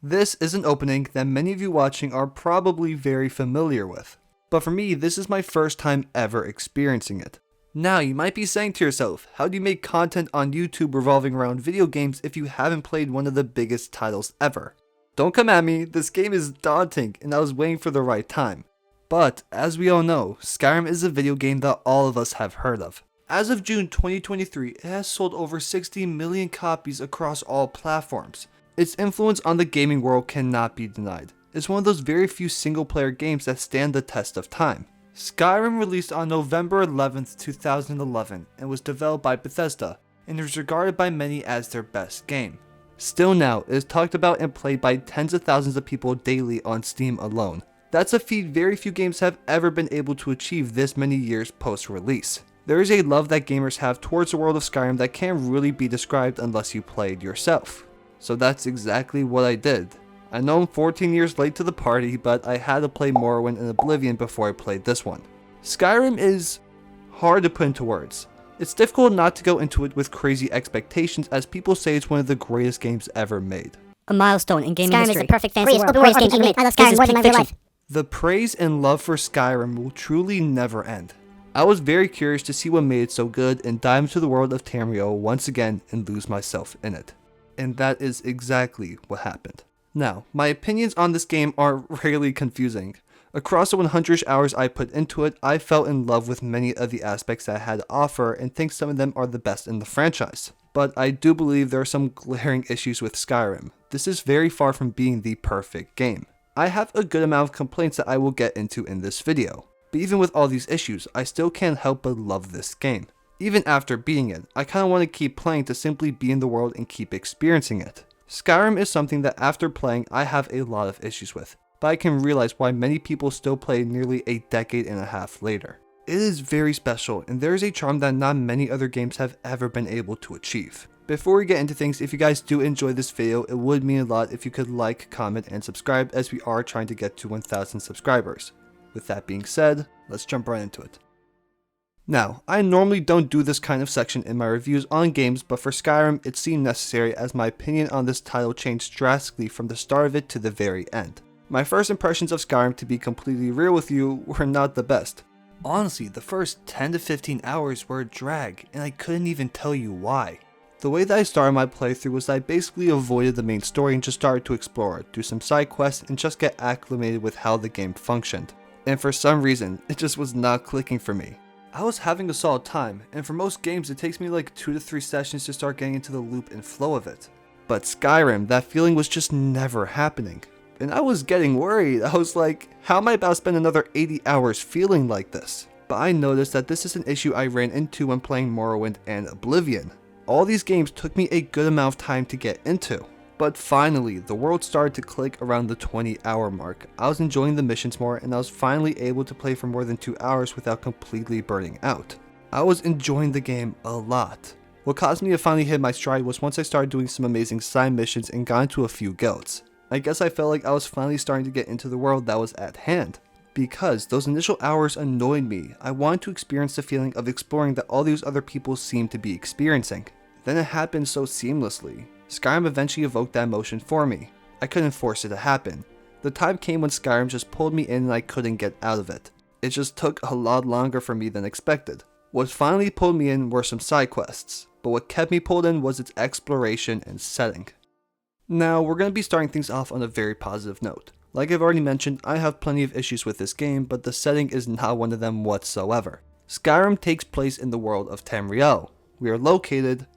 This is an opening that many of you watching are probably very familiar with, but for me this is my first time ever experiencing it. Now you might be saying to yourself, how do you make content on YouTube revolving around video games if you haven't played one of the biggest titles ever? Don't come at me, this game is daunting and I was waiting for the right time. But as we all know, Skyrim is a video game that all of us have heard of. As of June 2023, it has sold over 60 million copies across all platforms. Its influence on the gaming world cannot be denied. It's one of those very few single-player games that stand the test of time. Skyrim released on November 11th, 2011 and was developed by Bethesda and is regarded by many as their best game. Still now, it is talked about and played by tens of thousands of people daily on Steam alone. That's a feat very few games have ever been able to achieve this many years post-release. There is a love that gamers have towards the world of Skyrim that can't really be described unless you played yourself. So that's exactly what I did. I know I'm 14 years late to the party, but I had to play Morrowind and Oblivion before I played this one. Skyrim is hard to put into words. It's difficult not to go into it with crazy expectations as people say it's one of the greatest games ever made. A milestone in gaming Skyrim history. is the perfect fantasy world. Greatest game ever made. I love Skyrim more than my real life. The praise and love for Skyrim will truly never end. I was very curious to see what made it so good and dive into the world of Tamriel once again and lose myself in it. And that is exactly what happened. Now, my opinions on this game are really confusing. Across the 100 hours I put into it, I fell in love with many of the aspects that it had to offer and think some of them are the best in the franchise. But I do believe there are some glaring issues with Skyrim. This is very far from being the perfect game. I have a good amount of complaints that I will get into in this video. But even with all these issues, I still can't help but love this game. Even after beating it, I kinda want to keep playing to simply be in the world and keep experiencing it. Skyrim is something that after playing I have a lot of issues with, but I can realize why many people still play nearly a decade and a half later. It is very special and there is a charm that not many other games have ever been able to achieve. Before we get into things, if you guys do enjoy this video, it would mean a lot if you could like, comment, and subscribe as we are trying to get to 1,000 subscribers. With that being said, let's jump right into it. Now, I normally don't do this kind of section in my reviews on games, but for Skyrim it seemed necessary as my opinion on this title changed drastically from the start of it to the very end. My first impressions of Skyrim, to be completely real with you, were not the best. Honestly, the first 10 to 15 hours were a drag, and I couldn't even tell you why. The way that I started my playthrough was that I basically avoided the main story and just started to explore, do some side quests, and just get acclimated with how the game functioned. And for some reason, it just was not clicking for me. I was having a solid time, and for most games it takes me like 2 to 3 sessions to start getting into the loop and flow of it. But Skyrim, that feeling was just never happening. And I was getting worried. I was like, how am I about to spend another 80 hours feeling like this? But I noticed that this is an issue I ran into when playing Morrowind and Oblivion. All these games took me a good amount of time to get into. But finally, the world started to click around the 20-hour mark. I was enjoying the missions more and I was finally able to play for more than 2 hours without completely burning out. I was enjoying the game a lot. What caused me to finally hit my stride was once I started doing some amazing side missions and got into a few guilds. I guess I felt like I was finally starting to get into the world that was at hand. Because those initial hours annoyed me, I wanted to experience the feeling of exploring that all these other people seemed to be experiencing. Then it happened so seamlessly. Skyrim eventually evoked that emotion for me. I couldn't force it to happen. The time came when Skyrim just pulled me in and I couldn't get out of it. It just took a lot longer for me than expected. What finally pulled me in were some side quests, but what kept me pulled in was its exploration and setting. Now, we're going to be starting things off on a very positive note. Like I've already mentioned, I have plenty of issues with this game, but the setting is not one of them whatsoever. Skyrim takes place in the world of Tamriel. We are located,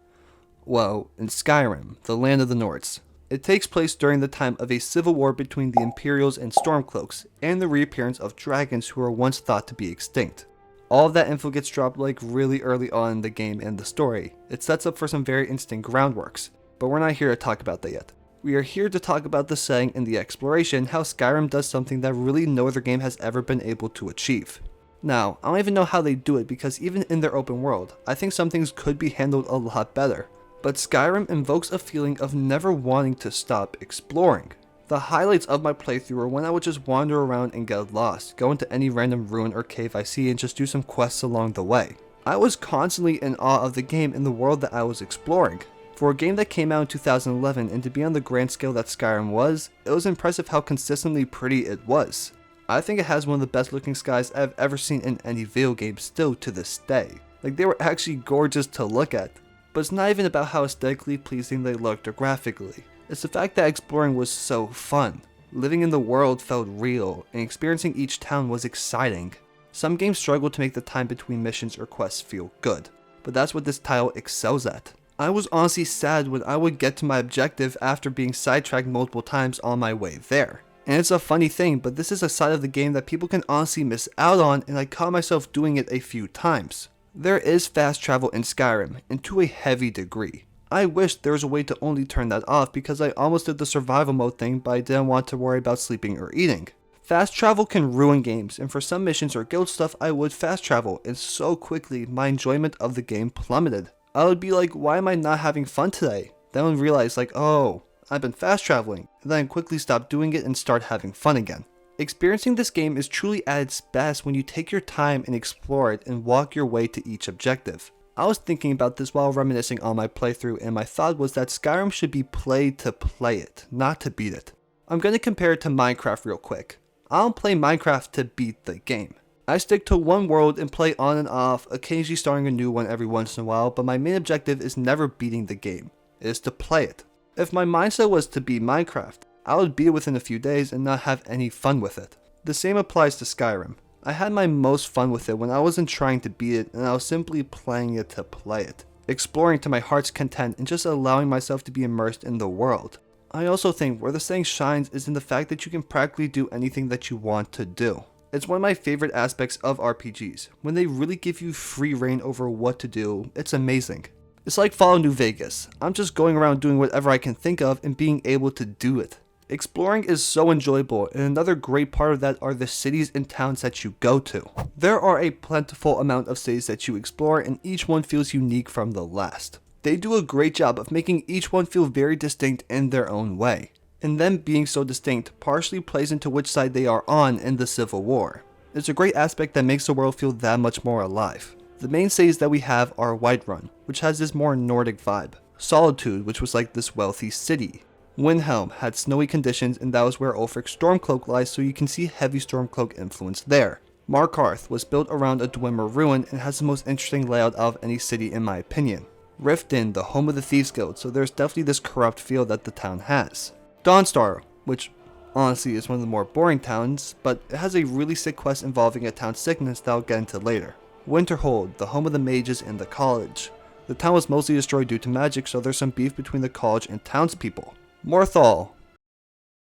well, in Skyrim, the land of the Nords. It takes place during the time of a civil war between the Imperials and Stormcloaks, and the reappearance of dragons who were once thought to be extinct. All of that info gets dropped like really early on in the game and the story. It sets up for some very interesting groundworks, but we're not here to talk about that yet. We are here to talk about the setting and the exploration, how Skyrim does something that really no other game has ever been able to achieve. Now, I don't even know how they do it because even in their open world, I think some things could be handled a lot better. But Skyrim invokes a feeling of never wanting to stop exploring. The highlights of my playthrough were when I would just wander around and get lost, go into any random ruin or cave I see and just do some quests along the way. I was constantly in awe of the game and the world that I was exploring. For a game that came out in 2011 and to be on the grand scale that Skyrim was, it was impressive how consistently pretty it was. I think it has one of the best looking skies I've ever seen in any video game still to this day. Like, they were actually gorgeous to look at. But it's not even about how aesthetically pleasing they looked or graphically. It's the fact that exploring was so fun. Living in the world felt real, and experiencing each town was exciting. Some games struggle to make the time between missions or quests feel good, but that's what this title excels at. I was honestly sad when I would get to my objective after being sidetracked multiple times on my way there. And it's a funny thing, but this is a side of the game that people can honestly miss out on, and I caught myself doing it a few times. There is fast travel in Skyrim, and to a heavy degree. I wish there was a way to only turn that off because I almost did the survival mode thing, but I didn't want to worry about sleeping or eating. Fast travel can ruin games, and for some missions or guild stuff I would fast travel, and so quickly my enjoyment of the game plummeted. I would be like, why am I not having fun today? Then I would realize like, oh, I've been fast traveling, and then I quickly stop doing it and start having fun again. Experiencing this game is truly at its best when you take your time and explore it and walk your way to each objective. I was thinking about this while reminiscing on my playthrough, and my thought was that Skyrim should be played to play it, not to beat it. I'm going to compare it to Minecraft real quick. I don't play Minecraft to beat the game. I stick to one world and play on and off, occasionally starting a new one every once in a while, but my main objective is never beating the game. It is to play it. If my mindset was to beat Minecraft, I would beat it within a few days and not have any fun with it. The same applies to Skyrim. I had my most fun with it when I wasn't trying to beat it and I was simply playing it to play it, exploring to my heart's content and just allowing myself to be immersed in the world. I also think where the saying shines is in the fact that you can practically do anything that you want to do. It's one of my favorite aspects of RPGs. When they really give you free reign over what to do, it's amazing. It's like Fallout New Vegas. I'm just going around doing whatever I can think of and being able to do it. Exploring is so enjoyable, and another great part of that are the cities and towns that you go to. There are a plentiful amount of cities that you explore, and each one feels unique from the last. They do a great job of making each one feel very distinct in their own way. And them being so distinct partially plays into which side they are on in the Civil War. It's a great aspect that makes the world feel that much more alive. The main cities that we have are Whiterun, which has this more Nordic vibe. Solitude, which was like this wealthy city. Windhelm had snowy conditions, and that was where Ulfric's Stormcloak lies, so you can see heavy Stormcloak influence there. Markarth was built around a Dwemer ruin and has the most interesting layout of any city in my opinion. Riften, the home of the Thieves Guild, so there's definitely this corrupt feel that the town has. Dawnstar, which honestly is one of the more boring towns, but it has a really sick quest involving a town sickness that I'll get into later. Winterhold, the home of the mages and the college. The town was mostly destroyed due to magic, so there's some beef between the college and townspeople. Morthal,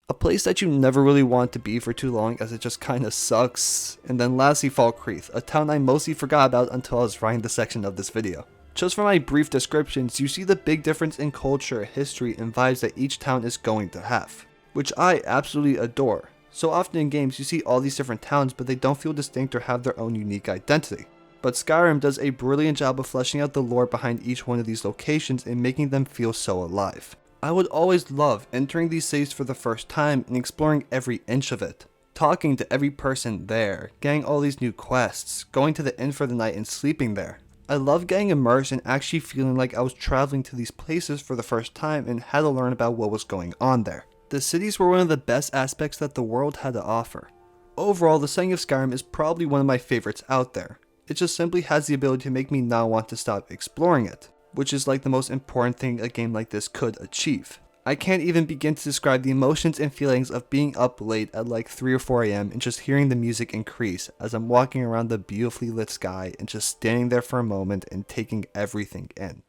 a place that you never really want to be for too long as it just kinda sucks. And then lastly Falkreath, a town I mostly forgot about until I was writing this section of this video. Just from my brief descriptions, you see the big difference in culture, history, and vibes that each town is going to have, which I absolutely adore. So often in games you see all these different towns, but they don't feel distinct or have their own unique identity. But Skyrim does a brilliant job of fleshing out the lore behind each one of these locations and making them feel so alive. I would always love entering these cities for the first time and exploring every inch of it. Talking to every person there, getting all these new quests, going to the inn for the night and sleeping there. I love getting immersed and actually feeling like I was traveling to these places for the first time and had to learn about what was going on there. The cities were one of the best aspects that the world had to offer. Overall, the setting of Skyrim is probably one of my favorites out there. It just simply has the ability to make me not want to stop exploring it, which is like the most important thing a game like this could achieve. I can't even begin to describe the emotions and feelings of being up late at like 3 or 4 AM and just hearing the music increase as I'm walking around the beautifully lit sky and just standing there for a moment and taking everything in.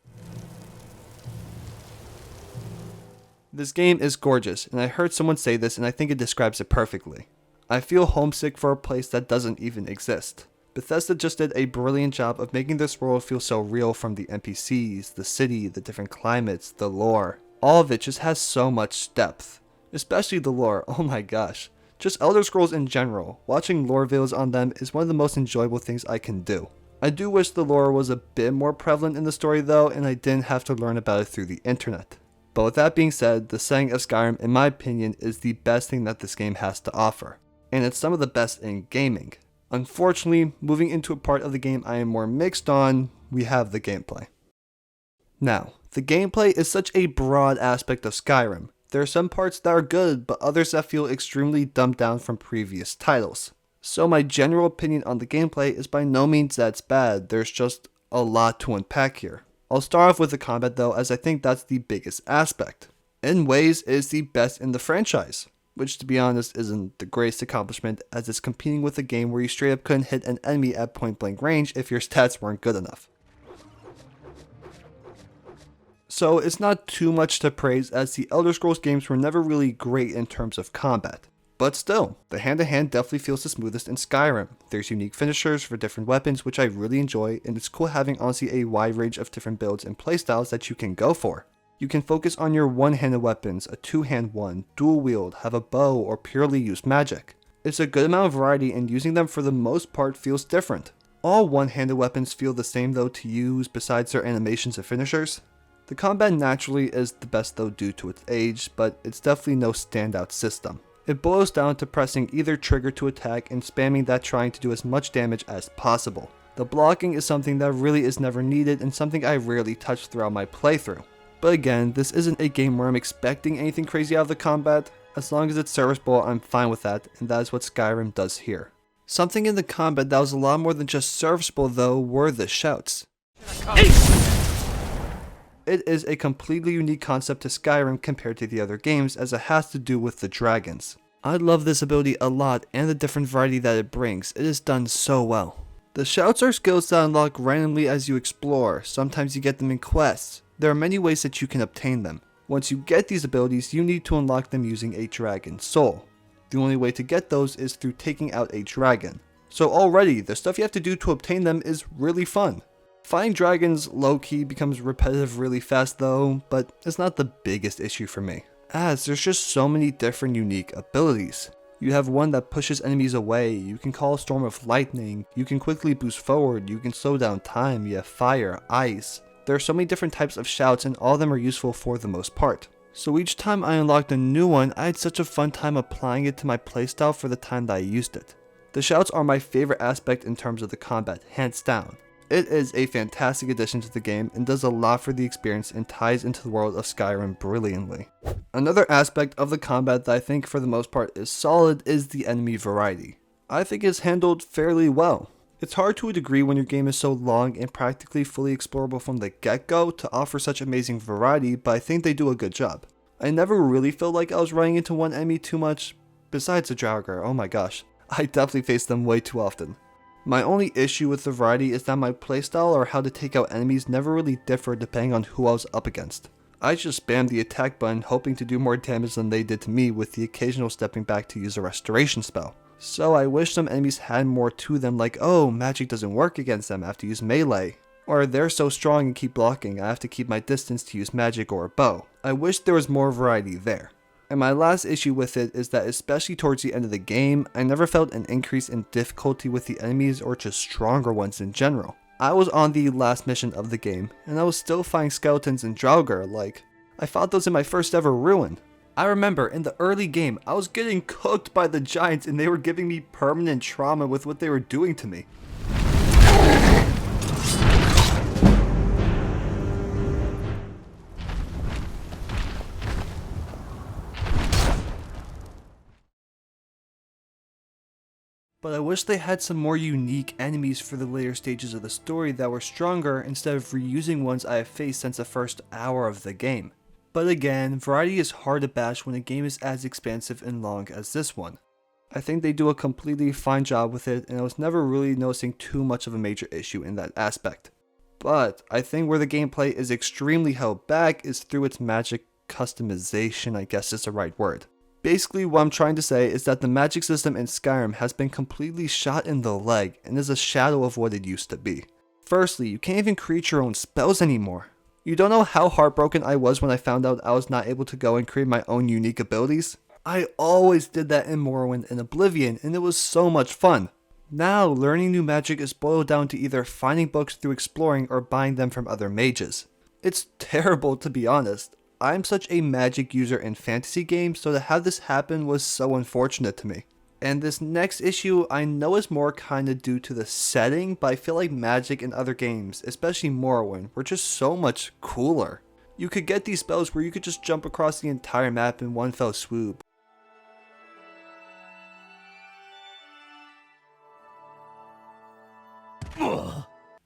This game is gorgeous, and I heard someone say this and I think it describes it perfectly. I feel homesick for a place that doesn't even exist. Bethesda just did a brilliant job of making this world feel so real, from the NPCs, the city, the different climates, the lore. All of it just has so much depth. Especially the lore, oh my gosh. Just Elder Scrolls in general, watching lore videos on them is one of the most enjoyable things I can do. I do wish the lore was a bit more prevalent in the story though, and I didn't have to learn about it through the internet. But with that being said, the setting of Skyrim in my opinion is the best thing that this game has to offer. And it's some of the best in gaming. Unfortunately, moving into a part of the game I am more mixed on, we have the gameplay. Now, The gameplay is such a broad aspect of Skyrim. There are some parts that are good, but others that feel extremely dumbed down from previous titles. So my general opinion on the gameplay is by no means that it's bad, there's just a lot to unpack here. I'll start off with the combat though, as I think that's the biggest aspect. In ways, it is the best in the franchise, which to be honest isn't the greatest accomplishment, as it's competing with a game where you straight up couldn't hit an enemy at point blank range if your stats weren't good enough. So it's not too much to praise, as the Elder Scrolls games were never really great in terms of combat. But still, the hand-to-hand definitely feels the smoothest in Skyrim. There's unique finishers for different weapons, which I really enjoy, and it's cool having honestly a wide range of different builds and playstyles that you can go for. You can focus on your one-handed weapons, a two-hand one, dual wield, have a bow, or purely use magic. It's a good amount of variety, and using them for the most part feels different. All one-handed weapons feel the same though to use besides their animations and finishers. The combat naturally is the best though due to its age, but it's definitely no standout system. It boils down to pressing either trigger to attack and spamming that, trying to do as much damage as possible. The blocking is something that really is never needed and something I rarely touch throughout my playthrough. But again, this isn't a game where I'm expecting anything crazy out of the combat. As long as it's serviceable, I'm fine with that, and that is what Skyrim does here. Something in the combat that was a lot more than just serviceable though were the shouts. It is a completely unique concept to Skyrim compared to the other games, as it has to do with the dragons. I love this ability a lot and the different variety that it brings. It is done so well. The shouts are skills that unlock randomly as you explore. Sometimes you get them in quests. There are many ways that you can obtain them. Once you get these abilities, you need to unlock them using a dragon soul. The only way to get those is through taking out a dragon. So already, the stuff you have to do to obtain them is really fun. Fighting dragons low-key becomes repetitive really fast though, but it's not the biggest issue for me, as there's just so many different unique abilities. You have one that pushes enemies away, you can call a storm of lightning, you can quickly boost forward, you can slow down time, you have fire, ice. There are so many different types of shouts and all of them are useful for the most part. So each time I unlocked a new one, I had such a fun time applying it to my playstyle for the time that I used it. The shouts are my favorite aspect in terms of the combat, hands down. It is a fantastic addition to the game and does a lot for the experience and ties into the world of Skyrim brilliantly. Another aspect of the combat that I think for the most part is solid is the enemy variety. I think it's handled fairly well. It's hard to a degree when your game is so long and practically fully explorable from the get-go to offer such amazing variety, but I think they do a good job. I never really felt like I was running into one enemy too much, besides the Draugr, oh my gosh. I definitely face them way too often. My only issue with the variety is that my playstyle or how to take out enemies never really differed depending on who I was up against. I just spammed the attack button hoping to do more damage than they did to me, with the occasional stepping back to use a restoration spell. So I wish some enemies had more to them, like, oh, magic doesn't work against them, I have to use melee. Or they're so strong and keep blocking, I have to keep my distance to use magic or a bow. I wish there was more variety there. And my last issue with it is that, especially towards the end of the game, I never felt an increase in difficulty with the enemies or just stronger ones in general. I was on the last mission of the game, and I was still fighting skeletons and Draugr, like, I fought those in my first ever ruin. I remember in the early game, I was getting cooked by the giants and they were giving me permanent trauma with what they were doing to me. But I wish they had some more unique enemies for the later stages of the story that were stronger instead of reusing ones I have faced since the first hour of the game. But again, variety is hard to bash when a game is as expansive and long as this one. I think they do a completely fine job with it, and I was never really noticing too much of a major issue in that aspect. But I think where the gameplay is extremely held back is through its magic customization, I guess is the right word. Basically, what I'm trying to say is that the magic system in Skyrim has been completely shot in the leg and is a shadow of what it used to be. Firstly, you can't even create your own spells anymore. You don't know how heartbroken I was when I found out I was not able to go and create my own unique abilities. I always did that in Morrowind and Oblivion, and it was so much fun. Now, learning new magic is boiled down to either finding books through exploring or buying them from other mages. It's terrible, to be honest. I'm such a magic user in fantasy games, so to have this happen was so unfortunate to me. And this next issue I know is more kinda due to the setting, but I feel like magic in other games, especially Morrowind, were just so much cooler. You could get these spells where you could just jump across the entire map in one fell swoop.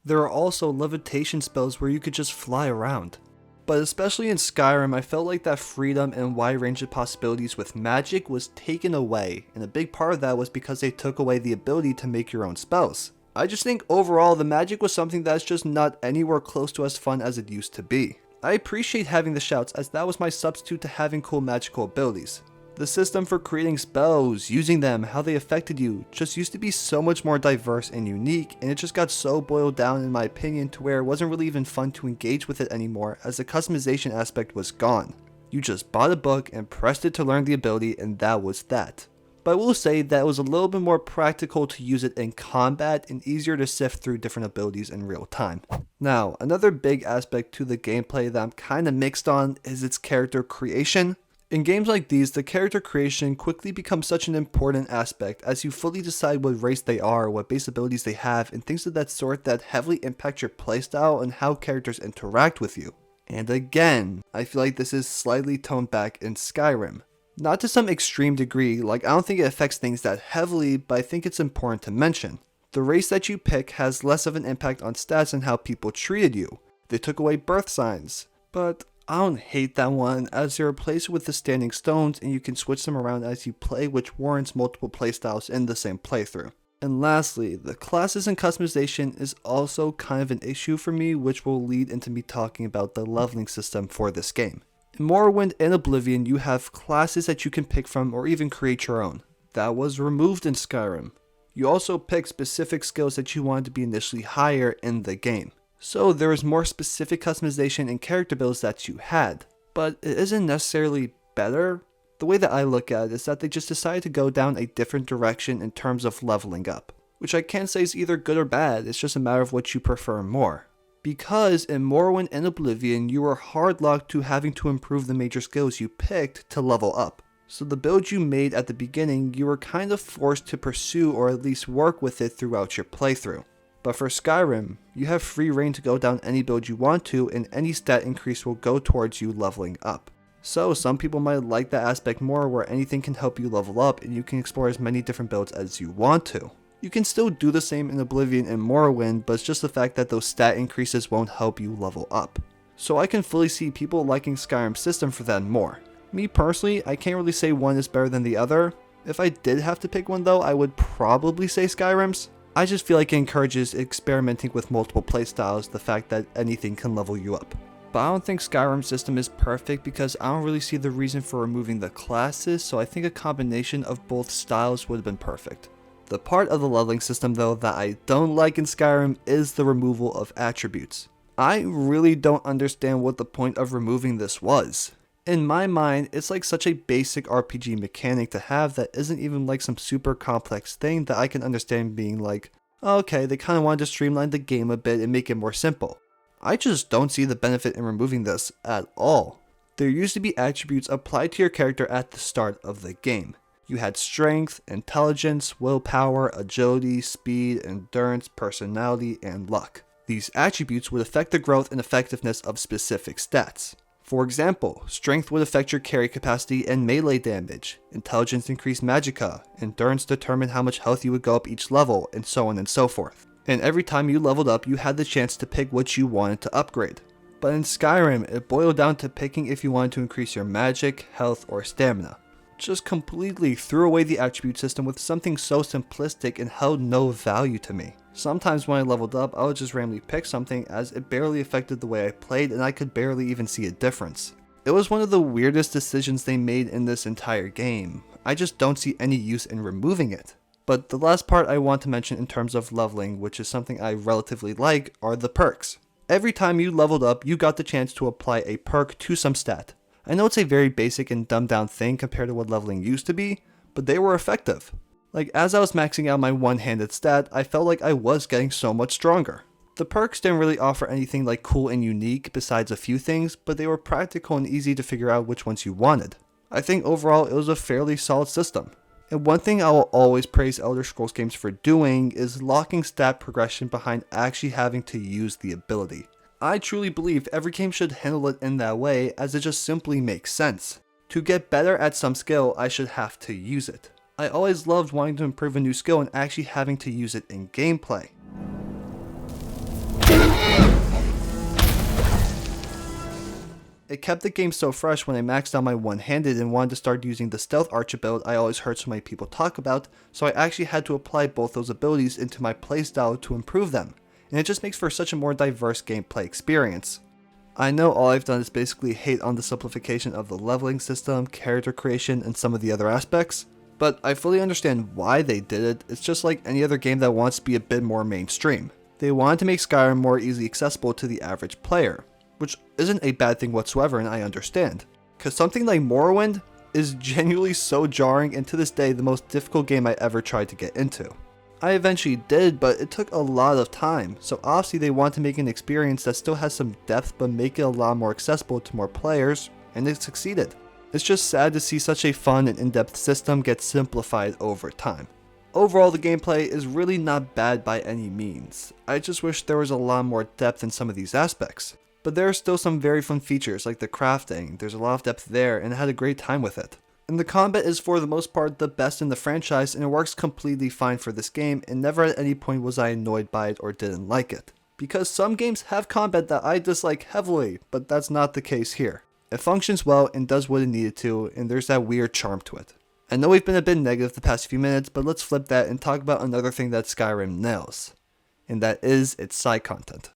There are also levitation spells where you could just fly around. But especially in Skyrim, I felt like that freedom and wide range of possibilities with magic was taken away, and a big part of that was because they took away the ability to make your own spells. I just think overall the magic was something that's just not anywhere close to as fun as it used to be. I appreciate having the shouts, as that was my substitute to having cool magical abilities. The system for creating spells, using them, how they affected you, just used to be so much more diverse and unique, and it just got so boiled down in my opinion to where it wasn't really even fun to engage with it anymore, as the customization aspect was gone. You just bought a book and pressed it to learn the ability, and that was that. But I will say that it was a little bit more practical to use it in combat and easier to sift through different abilities in real time. Now, another big aspect to the gameplay that I'm kinda mixed on is its character creation. In games like these, the character creation quickly becomes such an important aspect as you fully decide what race they are, what base abilities they have, and things of that sort that heavily impact your playstyle and how characters interact with you. And again, I feel like this is slightly toned back in Skyrim. Not to some extreme degree, like I don't think it affects things that heavily, but I think it's important to mention. The race that you pick has less of an impact on stats and how people treated you. They took away birth signs, but I don't hate that one, as they're replaced with the standing stones and you can switch them around as you play, which warrants multiple playstyles in the same playthrough. And lastly, the classes and customization is also kind of an issue for me, which will lead into me talking about the leveling system for this game. In Morrowind and Oblivion, you have classes that you can pick from or even create your own. That was removed in Skyrim. You also pick specific skills that you wanted to be initially higher in the game. So there is more specific customization and character builds that you had, but it isn't necessarily better. The way that I look at it is that they just decided to go down a different direction in terms of leveling up, which I can't say is either good or bad, it's just a matter of what you prefer more. Because in Morrowind and Oblivion, you were hard locked to having to improve the major skills you picked to level up. So the build you made at the beginning, you were kind of forced to pursue or at least work with it throughout your playthrough. But for Skyrim, you have free reign to go down any build you want to, and any stat increase will go towards you leveling up. So some people might like that aspect more, where anything can help you level up and you can explore as many different builds as you want to. You can still do the same in Oblivion and Morrowind, but it's just the fact that those stat increases won't help you level up. So I can fully see people liking Skyrim's system for that more. Me personally, I can't really say one is better than the other. If I did have to pick one though, I would probably say Skyrim's. I just feel like it encourages experimenting with multiple playstyles, the fact that anything can level you up. But I don't think Skyrim's system is perfect because I don't really see the reason for removing the classes, so I think a combination of both styles would have been perfect. The part of the leveling system though that I don't like in Skyrim is the removal of attributes. I really don't understand what the point of removing this was. In my mind, it's like such a basic RPG mechanic to have that isn't even like some super complex thing that I can understand being like, okay, they kind of wanted to streamline the game a bit and make it more simple. I just don't see the benefit in removing this at all. There used to be attributes applied to your character at the start of the game. You had strength, intelligence, willpower, agility, speed, endurance, personality, and luck. These attributes would affect the growth and effectiveness of specific stats. For example, strength would affect your carry capacity and melee damage, intelligence increased magicka, endurance determined how much health you would go up each level, and so on and so forth. And every time you leveled up, you had the chance to pick what you wanted to upgrade. But in Skyrim, it boiled down to picking if you wanted to increase your magic, health, or stamina. Just completely threw away the attribute system with something so simplistic and held no value to me. Sometimes when I leveled up, I would just randomly pick something as it barely affected the way I played and I could barely even see a difference. It was one of the weirdest decisions they made in this entire game. I just don't see any use in removing it. But the last part I want to mention in terms of leveling, which is something I relatively like, are the perks. Every time you leveled up, you got the chance to apply a perk to some stat. I know it's a very basic and dumbed down thing compared to what leveling used to be, but they were effective. Like, as I was maxing out my one-handed stat, I felt like I was getting so much stronger. The perks didn't really offer anything like cool and unique besides a few things, but they were practical and easy to figure out which ones you wanted. I think overall it was a fairly solid system. And one thing I will always praise Elder Scrolls games for doing is locking stat progression behind actually having to use the ability. I truly believe every game should handle it in that way, as it just simply makes sense. To get better at some skill, I should have to use it. I always loved wanting to improve a new skill and actually having to use it in gameplay. It kept the game so fresh when I maxed out my one-handed and wanted to start using the stealth archer build I always heard so many people talk about, so I actually had to apply both those abilities into my playstyle to improve them, and it just makes for such a more diverse gameplay experience. I know all I've done is basically hate on the simplification of the leveling system, character creation, and some of the other aspects, but I fully understand why they did it. It's just like any other game that wants to be a bit more mainstream. They wanted to make Skyrim more easily accessible to the average player, which isn't a bad thing whatsoever, and I understand. Because something like Morrowind is genuinely so jarring, and to this day the most difficult game I ever tried to get into. I eventually did, but it took a lot of time, so obviously they want to make an experience that still has some depth but make it a lot more accessible to more players, and it succeeded. It's just sad to see such a fun and in-depth system get simplified over time. Overall, the gameplay is really not bad by any means. I just wish there was a lot more depth in some of these aspects. But there are still some very fun features like the crafting. There's a lot of depth there, and I had a great time with it. And the combat is for the most part the best in the franchise, and it works completely fine for this game, and never at any point was I annoyed by it or didn't like it. Because some games have combat that I dislike heavily, but that's not the case here. It functions well and does what it needed to, and there's that weird charm to it. I know we've been a bit negative the past few minutes, but let's flip that and talk about another thing that Skyrim nails, and that is its side content.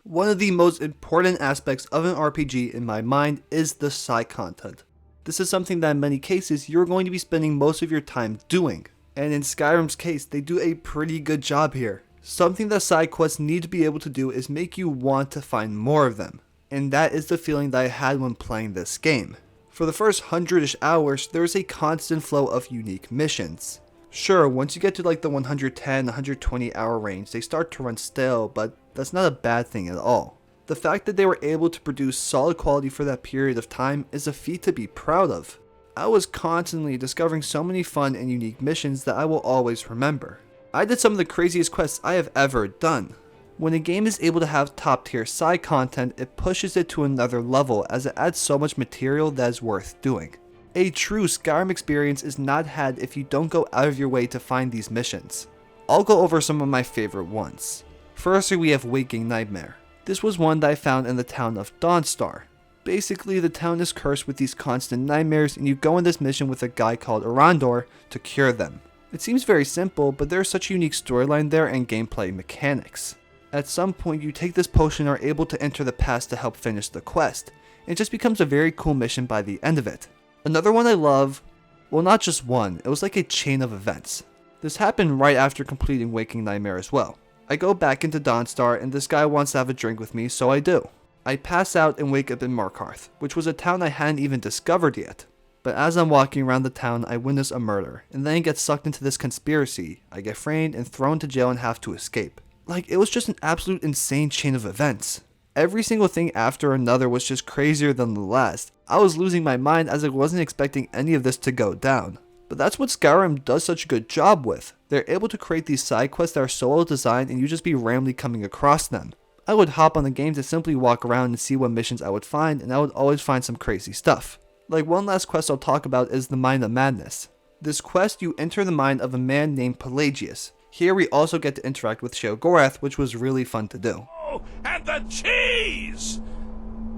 One of the most important aspects of an RPG in my mind is the side content. This is something that in many cases you're going to be spending most of your time doing, and in Skyrim's case they do a pretty good job here. Something that side quests need to be able to do is make you want to find more of them, and that is the feeling that I had when playing this game. For the first 100-ish hours, there is a constant flow of unique missions. Sure, once you get to like the 110, 120 hour range, they start to run stale, but that's not a bad thing at all. The fact that they were able to produce solid quality for that period of time is a feat to be proud of. I was constantly discovering so many fun and unique missions that I will always remember. I did some of the craziest quests I have ever done. When a game is able to have top tier side content, it pushes it to another level as it adds so much material that is worth doing. A true Skyrim experience is not had if you don't go out of your way to find these missions. I'll go over some of my favorite ones. Firstly, we have Waking Nightmare. This was one that I found in the town of Dawnstar. Basically, the town is cursed with these constant nightmares, and you go on this mission with a guy called Arandor to cure them. It seems very simple, but there's such a unique storyline there and gameplay mechanics. At some point, you take this potion and are able to enter the past to help finish the quest. It just becomes a very cool mission by the end of it. Another one I love, well, not just one, it was like a chain of events. This happened right after completing Waking Nightmare as well. I go back into Dawnstar and this guy wants to have a drink with me, so I do. I pass out and wake up in Markarth, which was a town I hadn't even discovered yet. But as I'm walking around the town, I witness a murder, and then I get sucked into this conspiracy. I get framed and thrown to jail and have to escape. Like, it was just an absolute insane chain of events. Every single thing after another was just crazier than the last. I was losing my mind as I wasn't expecting any of this to go down. But that's what Skyrim does such a good job with. They're able to create these side quests that are so well designed and you just be randomly coming across them. I would hop on the game to simply walk around and see what missions I would find, and I would always find some crazy stuff. Like, one last quest I'll talk about is the Mind of Madness. This quest, you enter the mind of a man named Pelagius. Here we also get to interact with Sheogorath, which was really fun to do. Oh, and the cheese!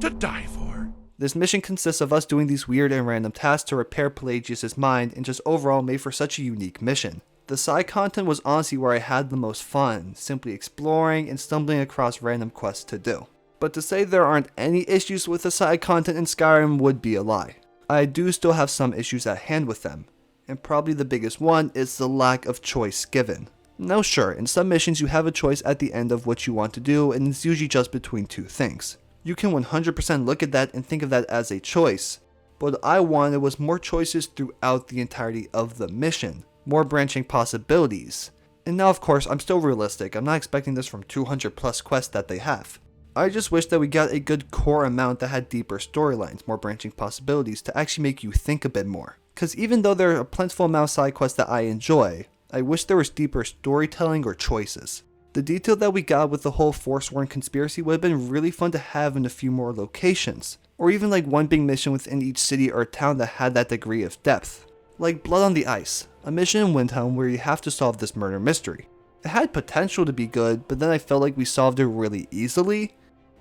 To die for. This mission consists of us doing these weird and random tasks to repair Pelagius' mind, and just overall made for such a unique mission. The side content was honestly where I had the most fun, simply exploring and stumbling across random quests to do. But to say there aren't any issues with the side content in Skyrim would be a lie. I do still have some issues at hand with them, and probably the biggest one is the lack of choice given. Now sure, in some missions you have a choice at the end of what you want to do, and it's usually just between two things. You can 100% look at that and think of that as a choice, but what I wanted was more choices throughout the entirety of the mission, more branching possibilities. And now of course I'm still realistic, I'm not expecting this from 200 plus quests that they have. I just wish that we got a good core amount that had deeper storylines, more branching possibilities to actually make you think a bit more. Cause even though there are a plentiful amount of side quests that I enjoy, I wish there was deeper storytelling or choices. The detail that we got with the whole Forsworn conspiracy would have been really fun to have in a few more locations, or even like one big mission within each city or town that had that degree of depth. Like Blood on the Ice, a mission in Winterhold where you have to solve this murder mystery. It had potential to be good, but then I felt like we solved it really easily,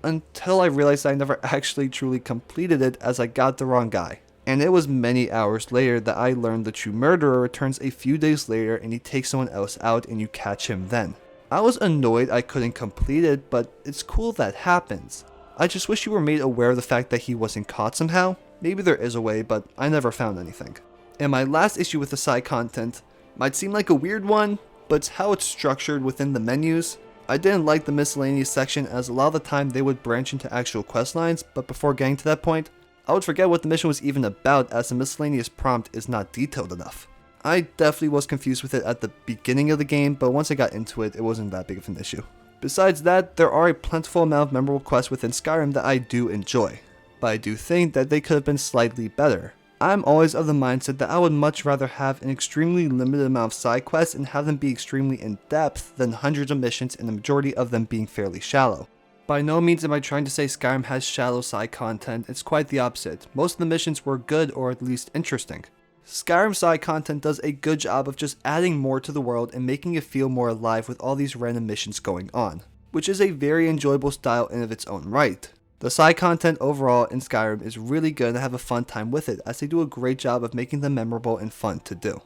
until I realized I never actually truly completed it as I got the wrong guy. And it was many hours later that I learned the true murderer returns a few days later and he takes someone else out and you catch him then. I was annoyed I couldn't complete it, but it's cool that happens. I just wish you were made aware of the fact that he wasn't caught somehow. Maybe there is a way, but I never found anything. And my last issue with the side content might seem like a weird one, but it's how it's structured within the menus. I didn't like the miscellaneous section as a lot of the time they would branch into actual quest lines, but before getting to that point, I would forget what the mission was even about as the miscellaneous prompt is not detailed enough. I definitely was confused with it at the beginning of the game, but once I got into it, it wasn't that big of an issue. Besides that, there are a plentiful amount of memorable quests within Skyrim that I do enjoy, but I do think that they could have been slightly better. I'm always of the mindset that I would much rather have an extremely limited amount of side quests and have them be extremely in-depth than hundreds of missions and the majority of them being fairly shallow. By no means am I trying to say Skyrim has shallow side content, it's quite the opposite. Most of the missions were good or at least interesting. Skyrim side content does a good job of just adding more to the world and making it feel more alive with all these random missions going on, which is a very enjoyable style in of its own right. The side content overall in Skyrim is really good and I have a fun time with it as they do a great job of making them memorable and fun to do.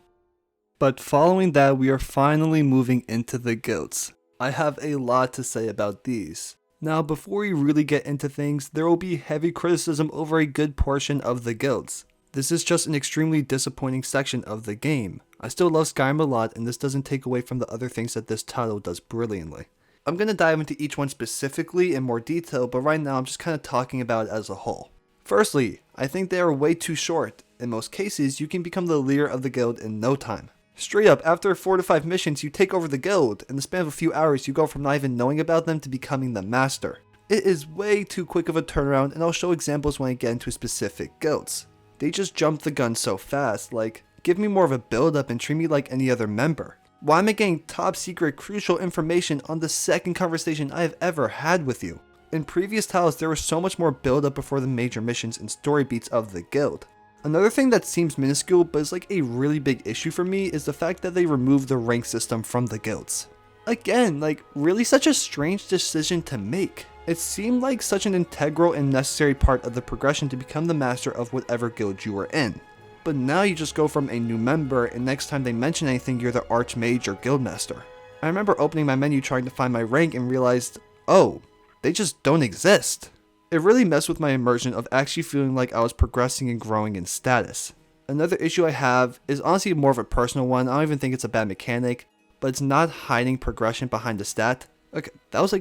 But following that, we are finally moving into the guilds. I have a lot to say about these. Now before we really get into things, there will be heavy criticism over a good portion of the guilds. This is just an extremely disappointing section of the game. I still love Skyrim a lot and this doesn't take away from the other things that this title does brilliantly. I'm going to dive into each one specifically in more detail, but right now I'm just kind of talking about it as a whole. Firstly, I think they are way too short. In most cases, you can become the leader of the guild in no time. Straight up, after 4 to 5 missions, you take over the guild. In the span of a few hours, you go from not even knowing about them to becoming the master. It is way too quick of a turnaround, and I'll show examples when I get into specific guilds. They just jump the gun so fast, like, give me more of a build up and treat me like any other member. Why am I getting top secret crucial information on the second conversation I have ever had with you? In previous titles there was so much more build up before the major missions and story beats of the guild. Another thing that seems minuscule but is like a really big issue for me is the fact that they removed the rank system from the guilds. Again, like really such a strange decision to make. It seemed like such an integral and necessary part of the progression to become the master of whatever guild you were in. But now you just go from a new member and next time they mention anything you're the archmage or guildmaster. I remember opening my menu trying to find my rank and realized, oh, they just don't exist. It really messed with my immersion of actually feeling like I was progressing and growing in status. Another issue I have is honestly more of a personal one. I don't even think it's a bad mechanic, but it's not hiding progression behind the stat. Okay, that was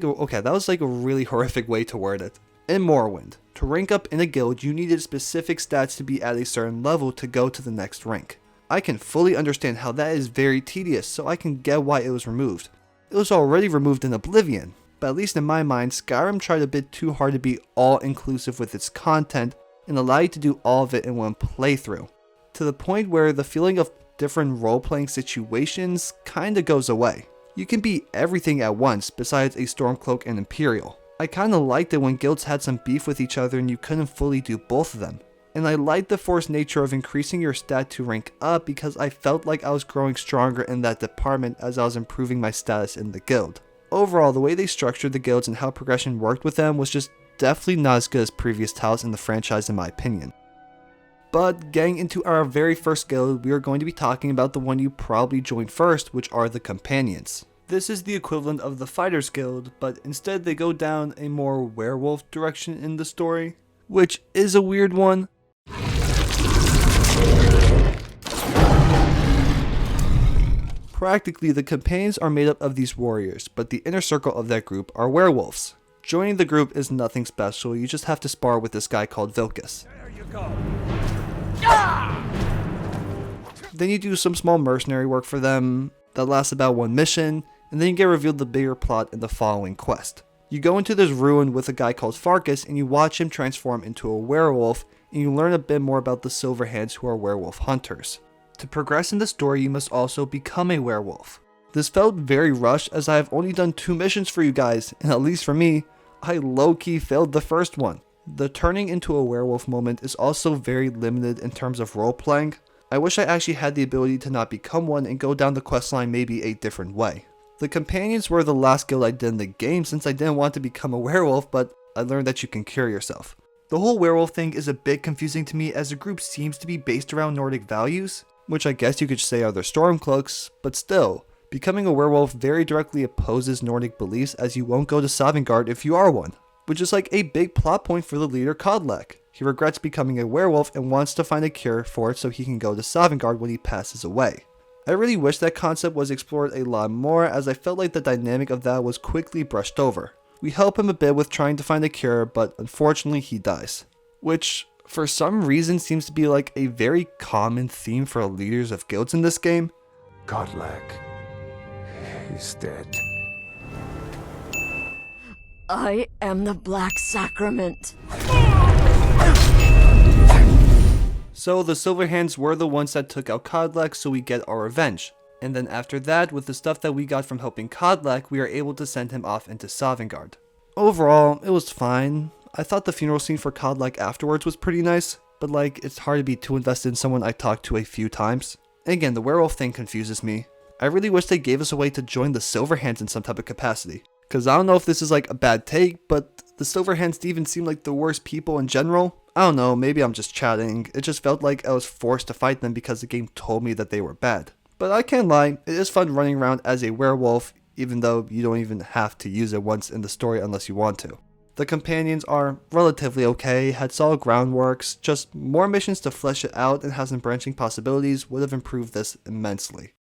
like a really horrific way to word it. In Morrowind, to rank up in a guild, you needed specific stats to be at a certain level to go to the next rank. I can fully understand how that is very tedious, so I can get why it was removed. It was already removed in Oblivion, but at least in my mind, Skyrim tried a bit too hard to be all-inclusive with its content and allow you to do all of it in one playthrough, to the point where the feeling of different role-playing situations kinda goes away. You can be everything at once besides a Stormcloak and Imperial. I kinda liked it when guilds had some beef with each other and you couldn't fully do both of them. And I liked the forced nature of increasing your stat to rank up because I felt like I was growing stronger in that department as I was improving my status in the guild. Overall, the way they structured the guilds and how progression worked with them was just definitely not as good as previous titles in the franchise in my opinion. But getting into our very first guild, we are going to be talking about the one you probably joined first, which are the Companions. This is the equivalent of the Fighters Guild, but instead they go down a more werewolf direction in the story, which is a weird one. Practically, the Companions are made up of these warriors, but the inner circle of that group are werewolves. Joining the group is nothing special, you just have to spar with this guy called Vilkas. There you go. Then you do some small mercenary work for them that lasts about one mission, and then you get revealed the bigger plot in the following quest. You go into this ruin with a guy called Farkas and you watch him transform into a werewolf, and you learn a bit more about the Silverhands who are werewolf hunters. To progress in the story, you must also become a werewolf. This felt very rushed as I have only done 2 missions for you guys, and at least for me, I low-key failed the first one. The turning into a werewolf moment is also very limited in terms of role-playing. I wish I actually had the ability to not become one and go down the questline maybe a different way. The companions were the last guild I did in the game since I didn't want to become a werewolf, but I learned that you can cure yourself. The whole werewolf thing is a bit confusing to me as the group seems to be based around Nordic values, which I guess you could say are their Stormcloaks, but still, becoming a werewolf very directly opposes Nordic beliefs as you won't go to Sovngarde if you are one, which is like a big plot point for the leader Kodlak. He regrets becoming a werewolf and wants to find a cure for it so he can go to Sovngarde when he passes away. I really wish that concept was explored a lot more as I felt like the dynamic of that was quickly brushed over. We help him a bit with trying to find a cure, but unfortunately he dies. Which, for some reason, seems to be like a very common theme for leaders of guilds in this game. Godlak is dead. I am the Black Sacrament. So the Silverhands were the ones that took out Kodlak, so we get our revenge. And then after that, with the stuff that we got from helping Kodlak, we are able to send him off into Sovngarde. Overall, it was fine. I thought the funeral scene for Kodlak afterwards was pretty nice, but like, it's hard to be too invested in someone I talked to a few times. And again, the werewolf thing confuses me. I really wish they gave us a way to join the Silverhands in some type of capacity. Cause I don't know if this is like a bad take, but the Silverhands even seem like the worst people in general. I don't know, maybe I'm just chatting. It just felt like I was forced to fight them because the game told me that they were bad. But I can't lie, it is fun running around as a werewolf, even though you don't even have to use it once in the story unless you want to. The companions are relatively okay, had solid groundworks, just more missions to flesh it out and have some branching possibilities would have improved this immensely.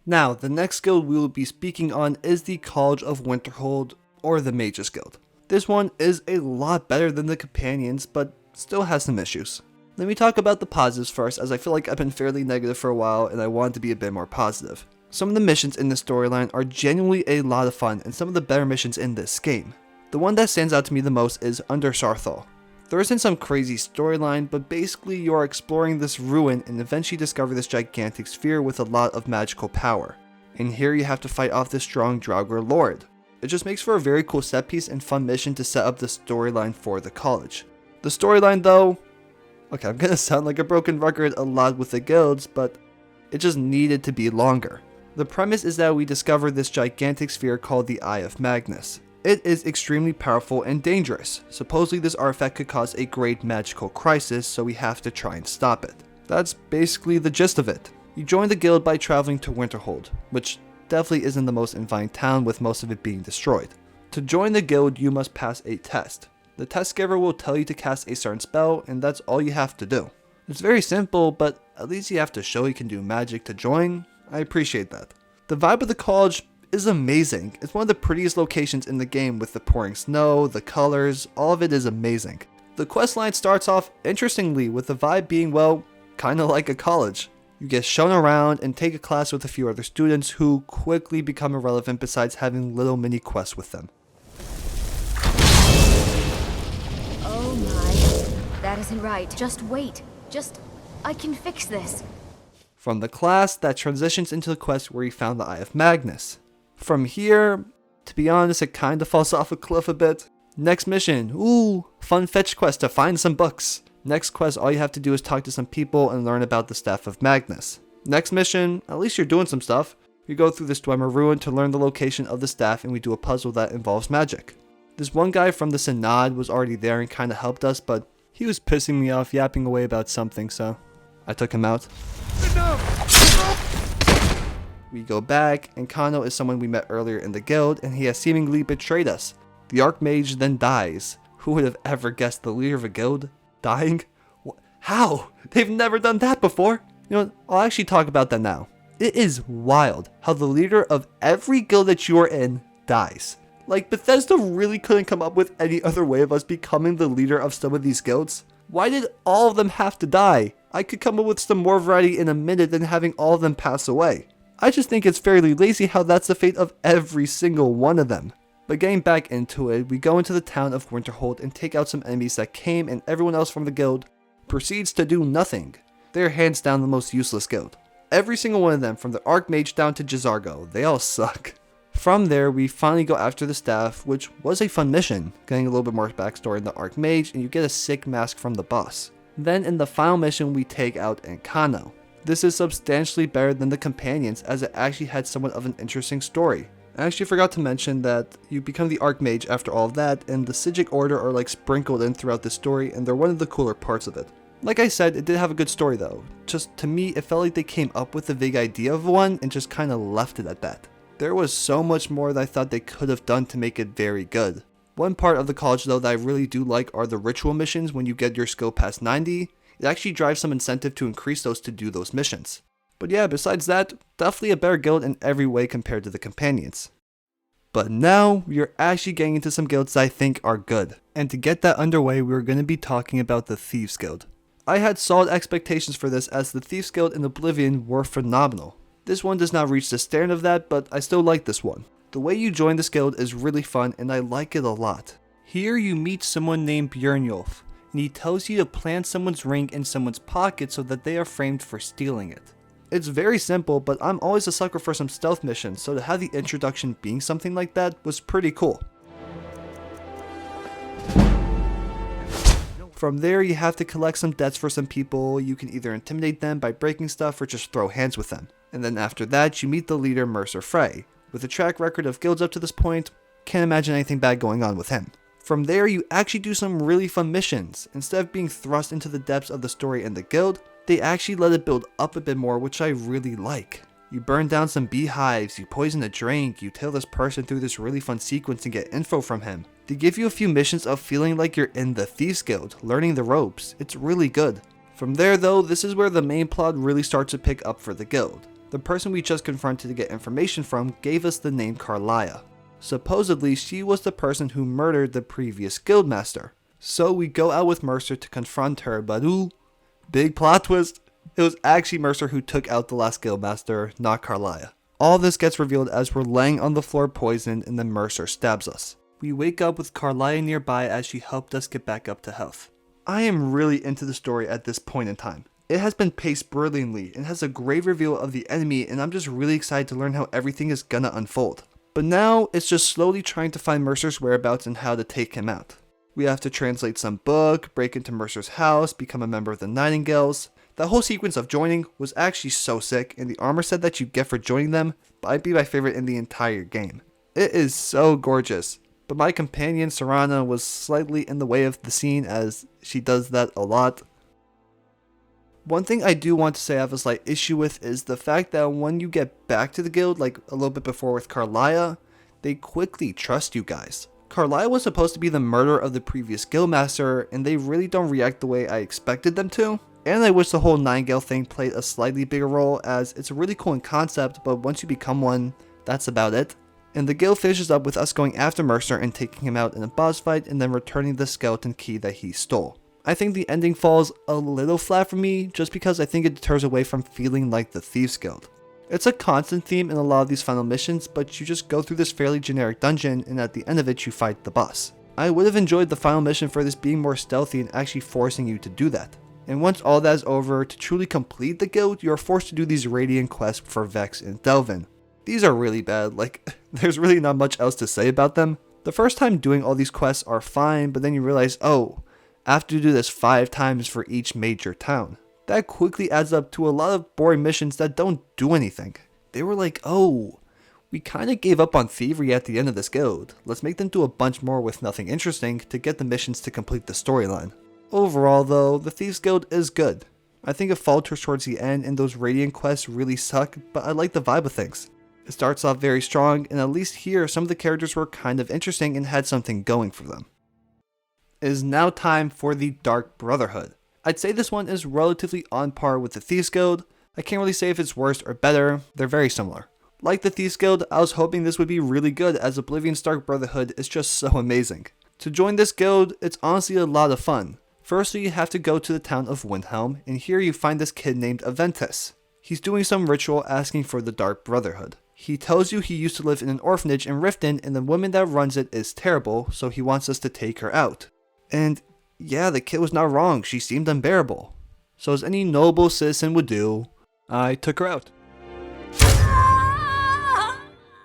Now, the next guild we will be speaking on is the College of Winterhold, or the Mages Guild. This one is a lot better than the companions, but still has some issues. Let me talk about the positives first, as I feel like I've been fairly negative for a while and I want to be a bit more positive. Some of the missions in this storyline are genuinely a lot of fun and some of the better missions in this game. The one that stands out to me the most is Under Sarthal. There isn't some crazy storyline, but basically you are exploring this ruin and eventually discover this gigantic sphere with a lot of magical power. And here you have to fight off this strong Draugr lord. It just makes for a very cool set piece and fun mission to set up the storyline for the college. The storyline though, okay, I'm gonna sound like a broken record a lot with the guilds, but it just needed to be longer. The premise is that we discover this gigantic sphere called the Eye of Magnus. It is extremely powerful and dangerous. Supposedly this artifact could cause a great magical crisis, so we have to try and stop it. That's basically the gist of it. You join the guild by traveling to Winterhold, which definitely isn't the most inviting town with most of it being destroyed. To join the guild you must pass a test. The test giver will tell you to cast a certain spell and that's all you have to do. It's very simple, but at least you have to show you can do magic to join. I appreciate that. The vibe of the college is amazing. It's one of the prettiest locations in the game with the pouring snow, the colors, all of it is amazing. The questline starts off interestingly with the vibe being, well, kinda like a college. You get shown around and take a class with a few other students who quickly become irrelevant besides having little mini quests with them. Oh my. That isn't right. Just wait. I can fix this. From the class, that transitions into the quest where you found the Eye of Magnus. From here, to be honest, it kinda falls off a cliff a bit. Next mission, ooh, fun fetch quest to find some books. Next quest, all you have to do is talk to some people and learn about the Staff of Magnus. Next mission, at least you're doing some stuff. We go through this Dwemer ruin to learn the location of the staff and we do a puzzle that involves magic. This one guy from the Synod was already there and kinda helped us, but he was pissing me off yapping away about something, so I took him out. We go back, and Kano is someone we met earlier in the guild, and he has seemingly betrayed us. The Archmage then dies. Who would have ever guessed the leader of a guild dying? How? They've never done that before. You know what? I'll actually talk about that now. It is wild how the leader of every guild that you are in dies. Like, Bethesda really couldn't come up with any other way of us becoming the leader of some of these guilds. Why did all of them have to die? I could come up with some more variety in a minute than having all of them pass away. I just think it's fairly lazy how that's the fate of every single one of them. But getting back into it, we go into the town of Winterhold and take out some enemies that came, and everyone else from the guild proceeds to do nothing. They're hands down the most useless guild. Every single one of them, from the Archmage down to Jizargo, they all suck. From there, we finally go after the staff, which was a fun mission, getting a little bit more backstory in the Archmage, and you get a sick mask from the boss. Then in the final mission, we take out Encano. This is substantially better than the companions, as it actually had somewhat of an interesting story. I actually forgot to mention that you become the Archmage after all of that, and the Psijic Order are like sprinkled in throughout the story, and they're one of the cooler parts of it. Like I said, it did have a good story though. Just to me, it felt like they came up with a vague idea of one and just kinda left it at that. There was so much more that I thought they could have done to make it very good. One part of the college though that I really do like are the ritual missions. When you get your skill past 90, it actually drives some incentive to increase those to do those missions. But yeah, besides that, definitely a better guild in every way compared to the companions. But now, we are actually getting into some guilds that I think are good. And to get that underway, we're going to be talking about the Thieves Guild. I had solid expectations for this, as the Thieves Guild and Oblivion were phenomenal. This one does not reach the standard of that, but I still like this one. The way you join this guild is really fun and I like it a lot. Here you meet someone named Björnjolf, and he tells you to plant someone's ring in someone's pocket so that they are framed for stealing it. It's very simple, but I'm always a sucker for some stealth missions, so to have the introduction being something like that was pretty cool. From there, you have to collect some debts for some people. You can either intimidate them by breaking stuff or just throw hands with them. And then after that, you meet the leader Mercer Frey. With a track record of guilds up to this point, can't imagine anything bad going on with him. From there, you actually do some really fun missions. Instead of being thrust into the depths of the story and the guild, they actually let it build up a bit more, which I really like. You burn down some beehives, you poison a drink, you tail this person through this really fun sequence and get info from him. They give you a few missions of feeling like you're in the Thieves Guild, learning the ropes. It's really good. From there though, this is where the main plot really starts to pick up for the guild. The person we just confronted to get information from gave us the name Carlia. Supposedly, she was the person who murdered the previous guildmaster. So we go out with Mercer to confront her, but ooh, big plot twist. It was actually Mercer who took out the last guildmaster, not Carlia. All this gets revealed as we're laying on the floor poisoned and then Mercer stabs us. We wake up with Carlia nearby as she helped us get back up to health. I am really into the story at this point in time. It has been paced brilliantly and has a great reveal of the enemy, and I'm just really excited to learn how everything is gonna unfold. But now, it's just slowly trying to find Mercer's whereabouts and how to take him out. We have to translate some book, break into Mercer's house, become a member of the Nightingales. That whole sequence of joining was actually so sick, and the armor set that you get for joining them might be my favorite in the entire game. It is so gorgeous, but my companion Serana was slightly in the way of the scene, as she does that a lot. One thing I do want to say I have a slight issue with is the fact that when you get back to the guild, like a little bit before with Carlia, they quickly trust you guys. Carlia was supposed to be the murderer of the previous guildmaster, and they really don't react the way I expected them to. And I wish the whole Nightingale thing played a slightly bigger role, as it's a really cool in concept, but once you become one, that's about it. And the guild finishes up with us going after Mercer and taking him out in a boss fight, and then returning the skeleton key that he stole. I think the ending falls a little flat for me, just because I think it deters away from feeling like the Thieves Guild. It's a constant theme in a lot of these final missions, but you just go through this fairly generic dungeon, and at the end of it you fight the boss. I would have enjoyed the final mission for this being more stealthy and actually forcing you to do that. And once all that is over, to truly complete the guild, you are forced to do these Radiant quests for Vex and Delvin. These are really bad, like, there's really not much else to say about them. The first time doing all these quests are fine, but then you realize, oh, I have to do this 5 times for each major town. That quickly adds up to a lot of boring missions that don't do anything. They were like, oh, we kinda gave up on thievery at the end of this guild. Let's make them do a bunch more with nothing interesting to get the missions to complete the storyline. Overall though, the Thieves Guild is good. I think it falters towards the end and those Radiant quests really suck, but I like the vibe of things. It starts off very strong, and at least here some of the characters were kind of interesting and had something going for them. It is now time for the Dark Brotherhood. I'd say this one is relatively on par with the Thieves Guild. I can't really say if it's worse or better, they're very similar. Like the Thieves Guild, I was hoping this would be really good, as Oblivion's Dark Brotherhood is just so amazing. To join this guild, it's honestly a lot of fun. Firstly, you have to go to the town of Windhelm, and here you find this kid named Aventus. He's doing some ritual asking for the Dark Brotherhood. He tells you he used to live in an orphanage in Riften, and the woman that runs it is terrible, so he wants us to take her out. And yeah, the kid was not wrong, she seemed unbearable. So as any noble citizen would do, I took her out.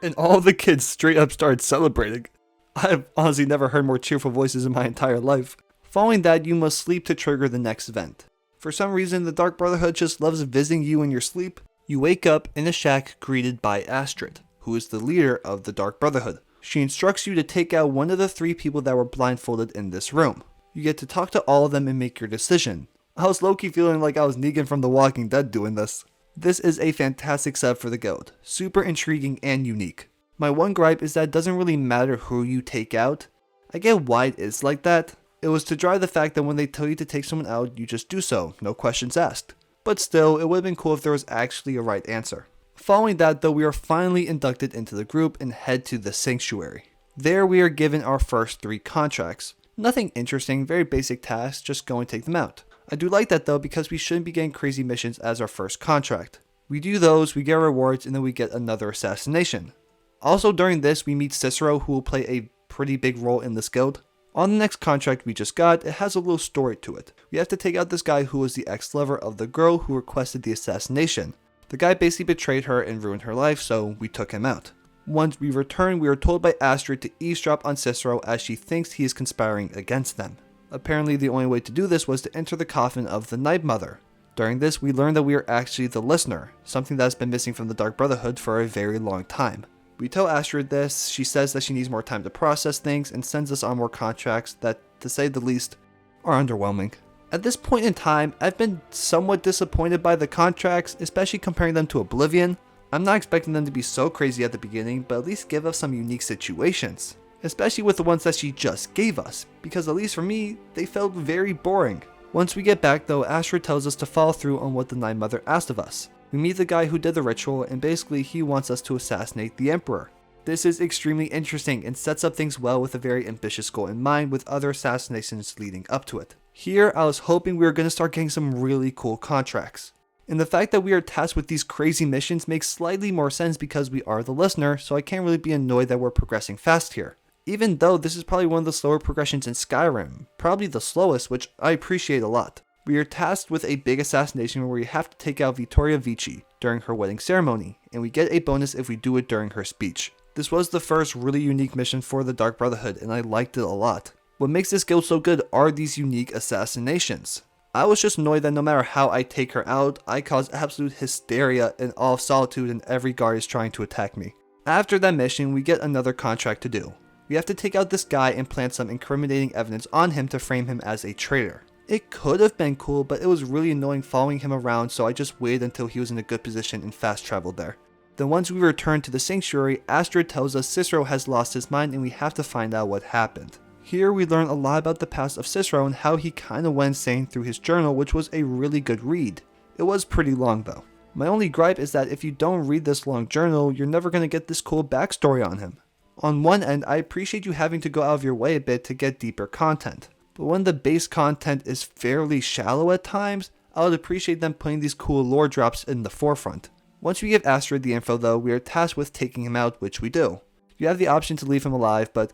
And all the kids straight up started celebrating. I've honestly never heard more cheerful voices in my entire life. Following that, you must sleep to trigger the next event. For some reason, the Dark Brotherhood just loves visiting you in your sleep. You wake up in a shack greeted by Astrid, who is the leader of the Dark Brotherhood. She instructs you to take out one of the 3 people that were blindfolded in this room. You get to talk to all of them and make your decision. I was low-key feeling like I was Negan from The Walking Dead doing this. This is a fantastic setup for the guild, super intriguing and unique. My one gripe is that it doesn't really matter who you take out. I get why it is like that. It was to drive the fact that when they tell you to take someone out, you just do so, no questions asked. But still, it would have been cool if there was actually a right answer. Following that though, we are finally inducted into the group and head to the Sanctuary. There we are given our first 3 contracts. Nothing interesting, very basic tasks, just go and take them out. I do like that though because we shouldn't be getting crazy missions as our first contract. We do those, we get rewards, and then we get another assassination. Also during this, we meet Cicero, who will play a pretty big role in this guild. On the next contract we just got, it has a little story to it. We have to take out this guy who was the ex-lover of the girl who requested the assassination. The guy basically betrayed her and ruined her life, so we took him out. Once we return, we are told by Astrid to eavesdrop on Cicero as she thinks he is conspiring against them. Apparently the only way to do this was to enter the coffin of the Night Mother. During this, we learn that we are actually the listener, something that has been missing from the Dark Brotherhood for a very long time. We tell Astrid this, she says that she needs more time to process things and sends us on more contracts that, to say the least, are underwhelming. At this point in time, I've been somewhat disappointed by the contracts, especially comparing them to Oblivion. I'm not expecting them to be so crazy at the beginning, but at least give us some unique situations. Especially with the ones that she just gave us, because at least for me, they felt very boring. Once we get back though, Astrid tells us to follow through on what the Night Mother asked of us. We meet the guy who did the ritual, and basically he wants us to assassinate the Emperor. This is extremely interesting and sets up things well with a very ambitious goal in mind with other assassinations leading up to it. Here I was hoping we were going to start getting some really cool contracts. And the fact that we are tasked with these crazy missions makes slightly more sense because we are the listener, so I can't really be annoyed that we're progressing fast here. Even though this is probably one of the slower progressions in Skyrim, probably the slowest, which I appreciate a lot. We are tasked with a big assassination where we have to take out Vittoria Vici during her wedding ceremony, and we get a bonus if we do it during her speech. This was the first really unique mission for the Dark Brotherhood, and I liked it a lot. What makes this guild so good are these unique assassinations. I was just annoyed that no matter how I take her out, I cause absolute hysteria and awe of solitude and every guard is trying to attack me. After that mission, we get another contract to do. We have to take out this guy and plant some incriminating evidence on him to frame him as a traitor. It could have been cool, but it was really annoying following him around, so I just waited until he was in a good position and fast traveled there. Then once we return to the Sanctuary, Astrid tells us Cicero has lost his mind and we have to find out what happened. Here we learn a lot about the past of Cicero and how he kinda went insane through his journal, which was a really good read. It was pretty long though. My only gripe is that if you don't read this long journal, you're never gonna get this cool backstory on him. On one end, I appreciate you having to go out of your way a bit to get deeper content. But when the base content is fairly shallow at times, I would appreciate them putting these cool lore drops in the forefront. Once we give Astrid the info though, we are tasked with taking him out, which we do. You have the option to leave him alive, but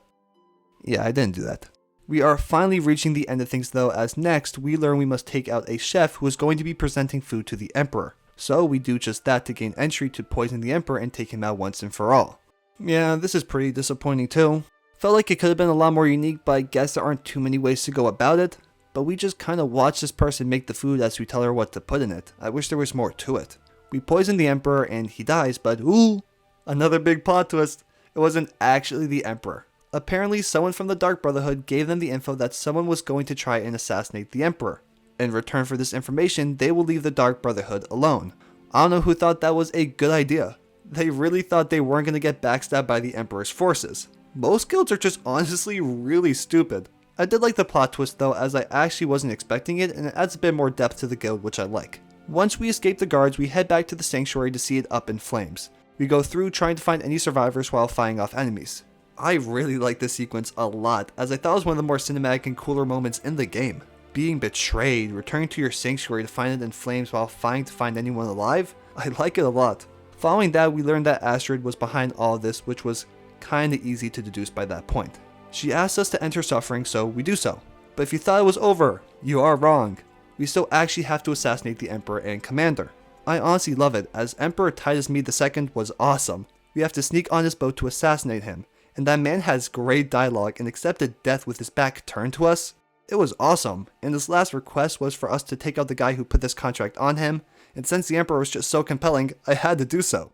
yeah, I didn't do that. We are finally reaching the end of things though, as next we learn we must take out a chef who is going to be presenting food to the Emperor. So we do just that to gain entry to poison the Emperor and take him out once and for all. Yeah, this is pretty disappointing too. Felt like it could have been a lot more unique, but I guess there aren't too many ways to go about it. But we just kinda watch this person make the food as we tell her what to put in it. I wish there was more to it. We poison the Emperor and he dies, but ooh, another big plot twist. It wasn't actually the Emperor. Apparently someone from the Dark Brotherhood gave them the info that someone was going to try and assassinate the Emperor. In return for this information, they will leave the Dark Brotherhood alone. I don't know who thought that was a good idea. They really thought they weren't going to get backstabbed by the Emperor's forces. Most guilds are just honestly really stupid. I did like the plot twist though, as I actually wasn't expecting it and it adds a bit more depth to the guild, which I like. Once we escape the guards, we head back to the Sanctuary to see it up in flames. We go through trying to find any survivors while fighting off enemies. I really like this sequence a lot, as I thought it was one of the more cinematic and cooler moments in the game. Being betrayed, returning to your Sanctuary to find it in flames while fighting to find anyone alive, I like it a lot. Following that, we learned that Astrid was behind all of this, which was kinda easy to deduce by that point. She asked us to enter suffering, so we do so. But if you thought it was over, you are wrong. We still actually have to assassinate the Emperor and Commander. I honestly love it, as Emperor Titus Me II was awesome. We have to sneak on his boat to assassinate him, and that man has great dialogue and accepted death with his back turned to us. It was awesome, and his last request was for us to take out the guy who put this contract on him, and since the Emperor was just so compelling, I had to do so.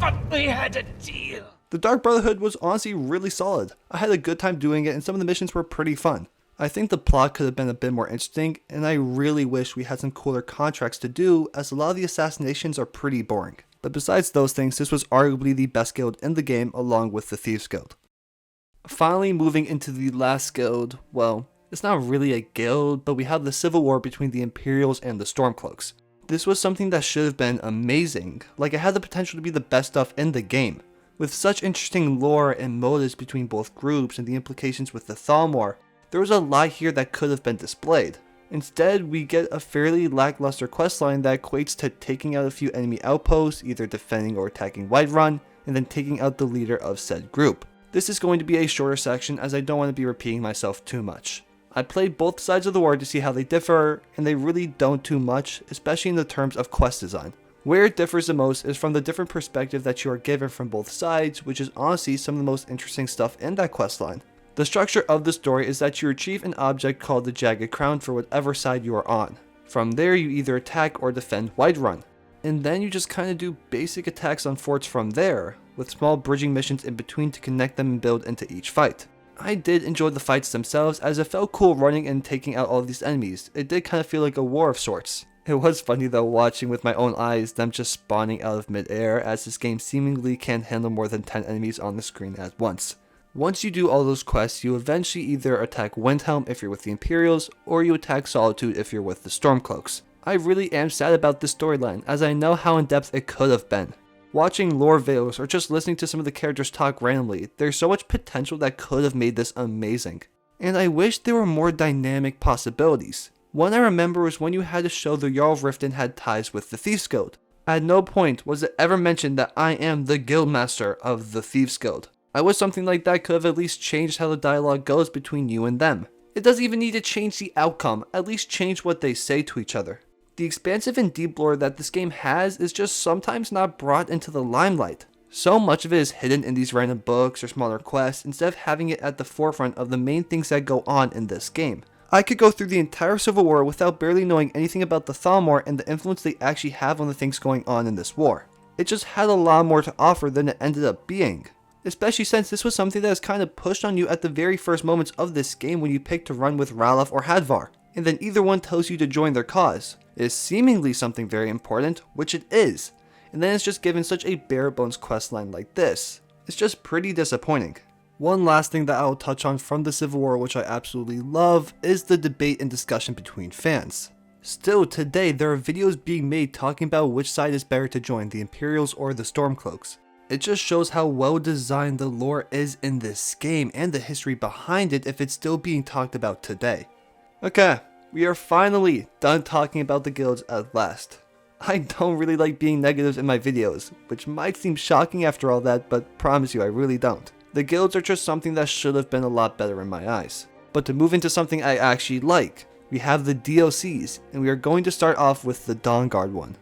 But we had a deal. The Dark Brotherhood was honestly really solid. I had a good time doing it, and some of the missions were pretty fun. I think the plot could have been a bit more interesting, and I really wish we had some cooler contracts to do, as a lot of the assassinations are pretty boring. But besides those things, this was arguably the best guild in the game, along with the Thieves Guild. Finally, moving into the last guild, well, it's not really a guild, but we have the civil war between the Imperials and the Stormcloaks. This was something that should have been amazing, like it had the potential to be the best stuff in the game. With such interesting lore and motives between both groups and the implications with the Thalmor, there was a lot here that could have been displayed. Instead, we get a fairly lackluster questline that equates to taking out a few enemy outposts, either defending or attacking Whiterun, and then taking out the leader of said group. This is going to be a shorter section, as I don't want to be repeating myself too much. I played both sides of the war to see how they differ, and they really don't too much, especially in the terms of quest design. Where it differs the most is from the different perspective that you are given from both sides, which is honestly some of the most interesting stuff in that questline. The structure of the story is that you retrieve an object called the Jagged Crown for whatever side you are on. From there, you either attack or defend Whiterun, and then you just kinda do basic attacks on forts from there, with small bridging missions in between to connect them and build into each fight. I did enjoy the fights themselves, as it felt cool running and taking out all these enemies. It did kind of feel like a war of sorts. It was funny though, watching with my own eyes them just spawning out of mid-air, as this game seemingly can't handle more than 10 enemies on the screen at once. Once you do all those quests, you eventually either attack Windhelm if you're with the Imperials, or you attack Solitude if you're with the Stormcloaks. I really am sad about this storyline, as I know how in-depth it could have been. Watching lore videos or just listening to some of the characters talk randomly, there's so much potential that could have made this amazing. And I wish there were more dynamic possibilities. One I remember was when you had to show the Jarl of Riften had ties with the Thieves Guild. At no point was it ever mentioned that I am the Guildmaster of the Thieves Guild. I wish something like that could have at least changed how the dialogue goes between you and them. It doesn't even need to change the outcome, at least change what they say to each other. The expansive and deep lore that this game has is just sometimes not brought into the limelight. So much of it is hidden in these random books or smaller quests, instead of having it at the forefront of the main things that go on in this game. I could go through the entire Civil War without barely knowing anything about the Thalmor and the influence they actually have on the things going on in this war. It just had a lot more to offer than it ended up being. Especially since this was something that was kind of pushed on you at the very first moments of this game when you pick to run with Ralof or Hadvar, and then either one tells you to join their cause. It is seemingly something very important, which it is, and then it's just given such a bare bones questline like this. It's just pretty disappointing. One last thing that I will touch on from the Civil War, which I absolutely love, is the debate and discussion between fans. Still today, there are videos being made talking about which side is better to join, the Imperials or the Stormcloaks. It just shows how well designed the lore is in this game and the history behind it if it's still being talked about today. Okay, we are finally done talking about the guilds at last. I don't really like being negative in my videos, which might seem shocking after all that, but promise you I really don't. The guilds are just something that should have been a lot better in my eyes. But to move into something I actually like, we have the DLCs, and we are going to start off with the Dawnguard one.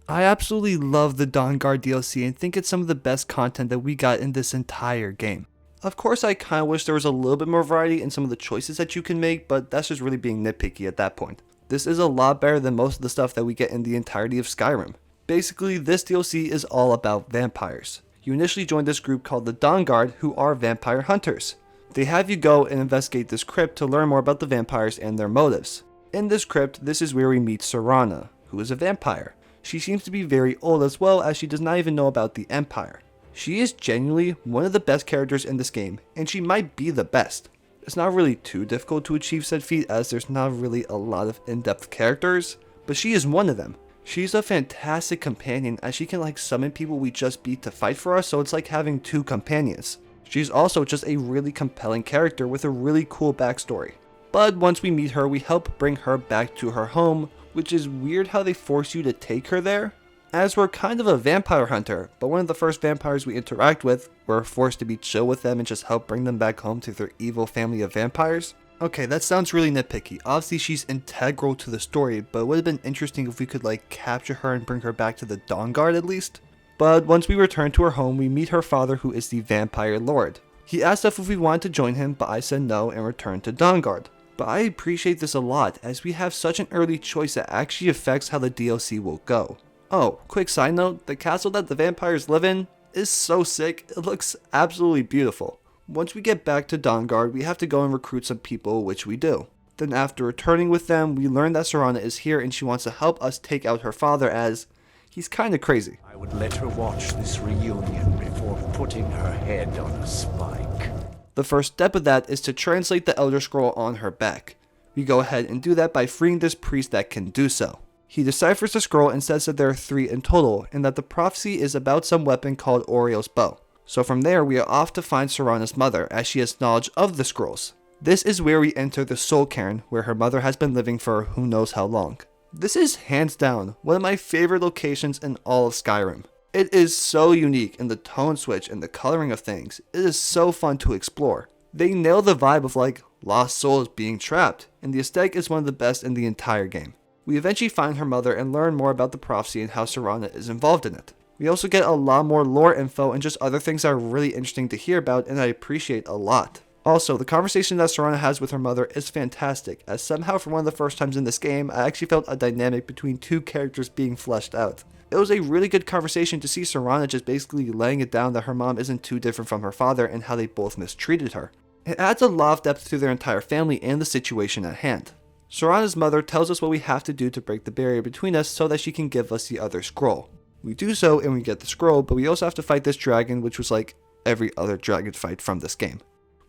I absolutely love the Dawnguard DLC and think it's some of the best content that we got in this entire game. Of course, I kinda wish there was a little bit more variety in some of the choices that you can make, but that's just really being nitpicky at that point. This is a lot better than most of the stuff that we get in the entirety of Skyrim. Basically, this DLC is all about vampires. You initially join this group called the Dawnguard, who are vampire hunters. They have you go and investigate this crypt to learn more about the vampires and their motives. In this crypt, this is where we meet Serana, who is a vampire. She seems to be very old as well, as she does not even know about the Empire. She is genuinely one of the best characters in this game, and she might be the best. It's not really too difficult to achieve said feat, as there's not really a lot of in-depth characters, but she is one of them. She's a fantastic companion, as she can summon people we just beat to fight for us, so it's like having two companions. She's also just a really compelling character with a really cool backstory. But once we meet her, we help bring her back to her home, which is weird how they force you to take her there, as we're kind of a vampire hunter, but one of the first vampires we interact with, we're forced to be chill with them and just help bring them back home to their evil family of vampires. Okay, that sounds really nitpicky. Obviously she's integral to the story, but it would have been interesting if we could like capture her and bring her back to the Dawnguard at least. But once we return to her home, we meet her father, who is the vampire lord. He asked us if we wanted to join him, but I said no and returned to Dawnguard. But I appreciate this a lot, as we have such an early choice that actually affects how the DLC will go. Oh, quick side note, the castle that the vampires live in is so sick, it looks absolutely beautiful. Once we get back to Dawnguard, we have to go and recruit some people, which we do. Then after returning with them, we learn that Serana is here and she wants to help us take out her father, as he's kinda crazy. I would let her watch this reunion before putting her head on a spike. The first step of that is to translate the Elder Scroll on her back. We go ahead and do that by freeing this priest that can do so. He deciphers the scroll and says that there are 3 in total, and that the prophecy is about some weapon called Oriel's bow. So from there, we are off to find Serana's mother, as she has knowledge of the scrolls. This is where we enter the Soul Cairn, where her mother has been living for who knows how long. This is hands down one of my favorite locations in all of Skyrim. It is so unique in the tone switch and the coloring of things. It is so fun to explore. They nail the vibe of like lost souls being trapped, and the aesthetic is one of the best in the entire game. We eventually find her mother and learn more about the prophecy and how Serana is involved in it. We also get a lot more lore info and just other things that are really interesting to hear about and I appreciate a lot. Also, the conversation that Serana has with her mother is fantastic, as somehow for one of the first times in this game, I actually felt a dynamic between 2 characters being fleshed out. It was a really good conversation to see Serana just basically laying it down that her mom isn't too different from her father and how they both mistreated her. It adds a lot of depth to their entire family and the situation at hand. Serana's mother tells us what we have to do to break the barrier between us so that she can give us the other scroll. We do so and we get the scroll, but we also have to fight this dragon, which was like every other dragon fight from this game.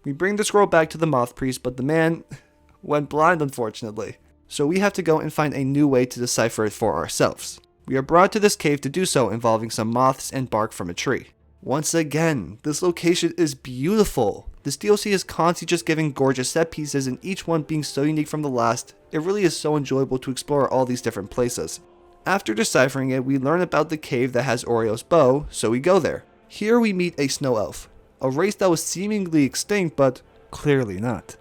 We bring the scroll back to the Moth Priest, but the man went blind unfortunately. So we have to go and find a new way to decipher it for ourselves. We are brought to this cave to do so, involving some moths and bark from a tree. Once again, this location is beautiful. This DLC is constantly just giving gorgeous set pieces, and each one being so unique from the last, it really is so enjoyable to explore all these different places. After deciphering it, we learn about the cave that has Oriel's bow, so we go there. Here we meet a snow elf, a race that was seemingly extinct, but clearly not.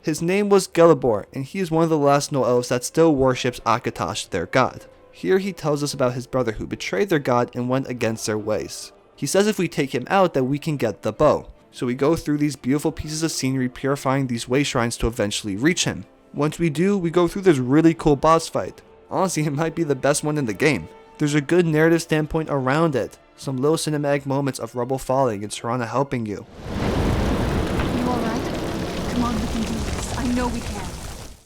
His name was Gelibor, and he is one of the last snow elves that still worships Akatosh, their god. Here he tells us about his brother who betrayed their god and went against their ways. He says if we take him out that we can get the bow. So we go through these beautiful pieces of scenery purifying these way shrines to eventually reach him. Once we do, we go through this really cool boss fight. Honestly, it might be the best one in the game. There's a good narrative standpoint around it. Some little cinematic moments of rubble falling and Serana helping you. You alright? Come on, we can do this. I know we can.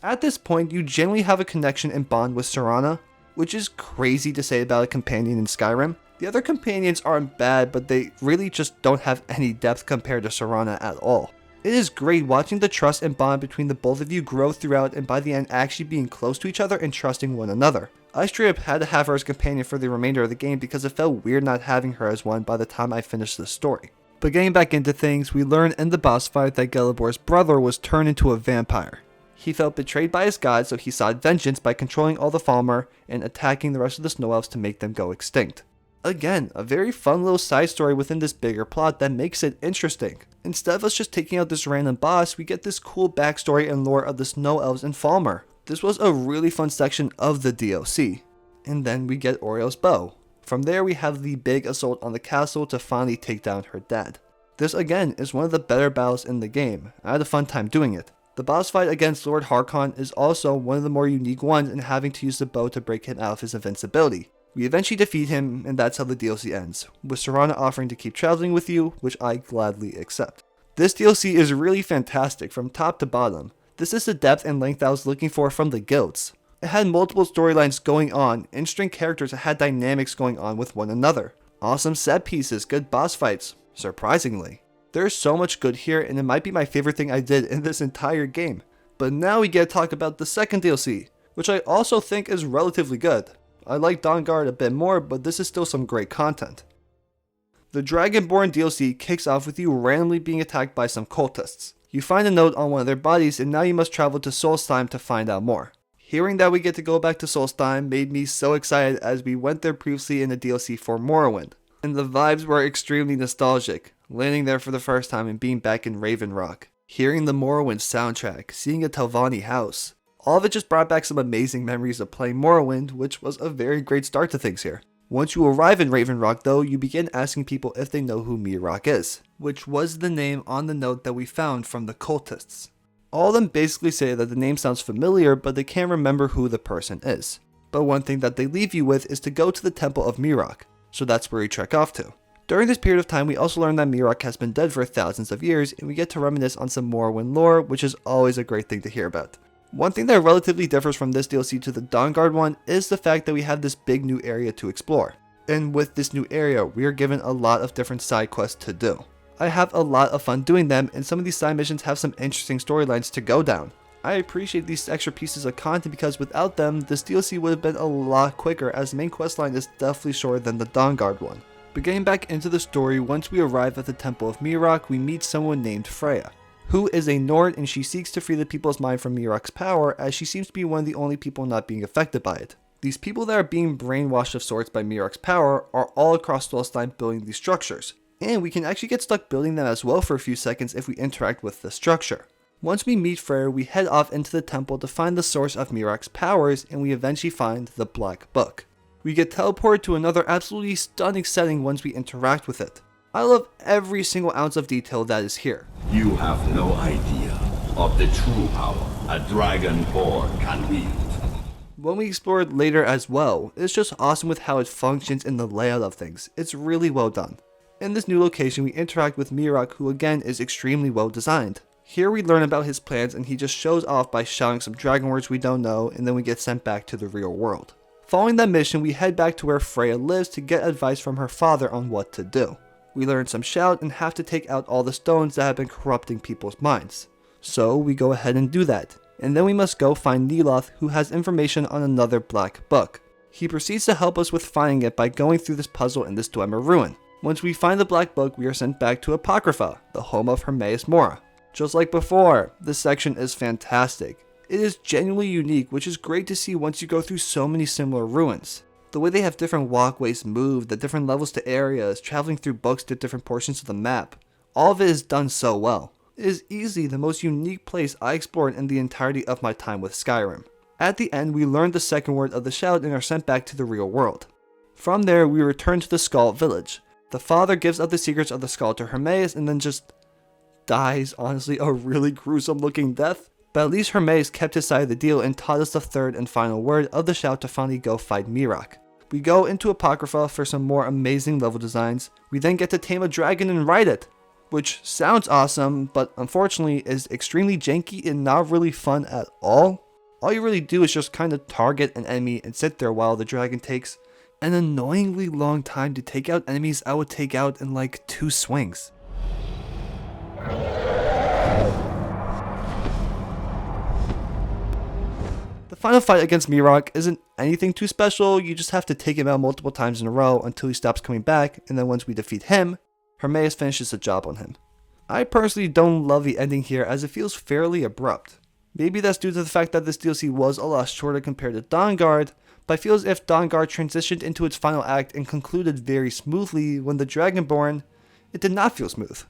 At this point, you generally have a connection and bond with Serana, which is crazy to say about a companion in Skyrim. The other companions aren't bad, but they really just don't have any depth compared to Serana at all. It is great watching the trust and bond between the both of you grow throughout, and by the end actually being close to each other and trusting one another. I straight up had to have her as companion for the remainder of the game because it felt weird not having her as one by the time I finished the story. But getting back into things, we learn in the boss fight that Gelibor's brother was turned into a vampire. He felt betrayed by his god, so he sought vengeance by controlling all the Falmer and attacking the rest of the Snow Elves to make them go extinct. Again, a very fun little side story within this bigger plot that makes it interesting. Instead of us just taking out this random boss, we get this cool backstory and lore of the Snow Elves and Falmer. This was a really fun section of the DLC. And then we get Oriel's bow. From there we have the big assault on the castle to finally take down her dad. This again is one of the better battles in the game. I had a fun time doing it. The boss fight against Lord Harkon is also one of the more unique ones in having to use the bow to break him out of his invincibility. We eventually defeat him, and that's how the DLC ends, with Serana offering to keep traveling with you, which I gladly accept. This DLC is really fantastic from top to bottom. This is the depth and length I was looking for from the guilds. It had multiple storylines going on, interesting characters that had dynamics going on with one another. Awesome set pieces, good boss fights, surprisingly. There's so much good here, and it might be my favorite thing I did in this entire game. But now we get to talk about the second DLC, which I also think is relatively good. I like Dawnguard a bit more, but this is still some great content. The Dragonborn DLC kicks off with you randomly being attacked by some cultists. You find a note on one of their bodies, and now you must travel to Solstheim to find out more. Hearing that we get to go back to Solstheim made me so excited, as we went there previously in the DLC for Morrowind, and the vibes were extremely nostalgic, landing there for the first time and being back in Raven Rock. Hearing the Morrowind soundtrack, seeing a Telvanni house, all of it just brought back some amazing memories of playing Morrowind, which was a very great start to things here. Once you arrive in Raven Rock though, you begin asking people if they know who Mirok is, which was the name on the note that we found from the cultists. All of them basically say that the name sounds familiar, but they can't remember who the person is. But one thing that they leave you with is to go to the Temple of Mirok, so that's where you trek off to. During this period of time, we also learn that Mirok has been dead for thousands of years, and we get to reminisce on some Morrowind lore, which is always a great thing to hear about. One thing that relatively differs from this DLC to the Dawnguard one is the fact that we have this big new area to explore. And with this new area, we are given a lot of different side quests to do. I have a lot of fun doing them, and some of these side missions have some interesting storylines to go down. I appreciate these extra pieces of content because without them, this DLC would have been a lot quicker, as the main questline is definitely shorter than the Dawnguard one. But getting back into the story, once we arrive at the Temple of Mirok, we meet someone named Freya, who is a Nord, and she seeks to free the people's mind from Mirok's power, as she seems to be one of the only people not being affected by it. These people that are being brainwashed of sorts by Mirok's power are all across Dwellstein building these structures, and we can actually get stuck building them as well for a few seconds if we interact with the structure. Once we meet Freya, we head off into the temple to find the source of Mirok's powers, and we eventually find the Black Book. We get teleported to another absolutely stunning setting once we interact with it. I love every single ounce of detail that is here. You have no idea of the true power a Dragonborn can wield. When we explore it later as well, it's just awesome with how it functions in the layout of things. It's really well done. In this new location, we interact with Mirok, who again is extremely well designed. Here we learn about his plans, and he just shows off by shouting some dragon words we don't know, and then we get sent back to the real world. Following that mission, we head back to where Freya lives to get advice from her father on what to do. We learn some shout and have to take out all the stones that have been corrupting people's minds. So we go ahead and do that, and then we must go find Neloth, who has information on another Black Book. He proceeds to help us with finding it by going through this puzzle in this Dwemer ruin. Once we find the Black Book, we are sent back to Apocrypha, the home of Hermaeus Mora. Just like before, this section is fantastic. It is genuinely unique, which is great to see once you go through so many similar ruins. The way they have different walkways moved, the different levels to areas, traveling through books to different portions of the map, all of it is done so well. It is easily the most unique place I explored in the entirety of my time with Skyrim. At the end, we learn the second word of the shout and are sent back to the real world. From there, we return to the Skull village. The father gives up the secrets of the skull to Hermaeus and then just dies, honestly a really gruesome looking death. But at least Hermaeus kept his side of the deal and taught us the third and final word of the shout to finally go fight Mirok. We go into Apocrypha for some more amazing level designs. We then get to tame a dragon and ride it, which sounds awesome, but unfortunately is extremely janky and not really fun at all. All you really do is just kind of target an enemy and sit there while the dragon takes an annoyingly long time to take out enemies I would take out in like 2 swings. The final fight against Mirok isn't anything too special, you just have to take him out multiple times in a row until he stops coming back, and then once we defeat him, Hermaeus finishes the job on him. I personally don't love the ending here as it feels fairly abrupt. Maybe that's due to the fact that this DLC was a lot shorter compared to Dawnguard, but I feel as if Dawnguard transitioned into its final act and concluded very smoothly when the Dragonborn, it did not feel smooth.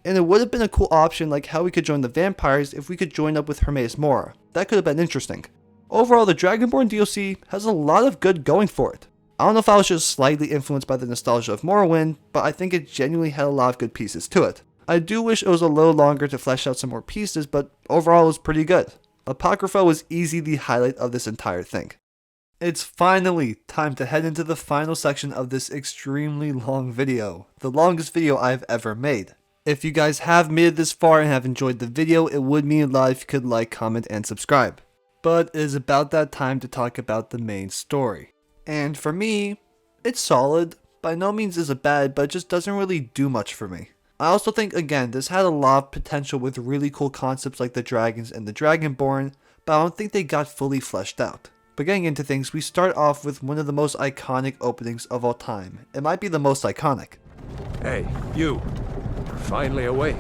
And it would have been a cool option like how we could join the vampires if we could join up with Hermaeus Mora. That could have been interesting. Overall, the Dragonborn DLC has a lot of good going for it. I don't know if I was just slightly influenced by the nostalgia of Morrowind, but I think it genuinely had a lot of good pieces to it. I do wish it was a little longer to flesh out some more pieces, but overall it was pretty good. Apocrypha was easily the highlight of this entire thing. It's finally time to head into the final section of this extremely long video, the longest video I've ever made. If you guys have made it this far and have enjoyed the video, it would mean a lot if you could like, comment, and subscribe. But it is about that time to talk about the main story. And for me, it's solid. By no means is it bad, but it just doesn't really do much for me. I also think, again, this had a lot of potential with really cool concepts like the dragons and the Dragonborn, but I don't think they got fully fleshed out. But getting into things, we start off with one of the most iconic openings of all time. It might be the most iconic. Hey, you. You're finally awake.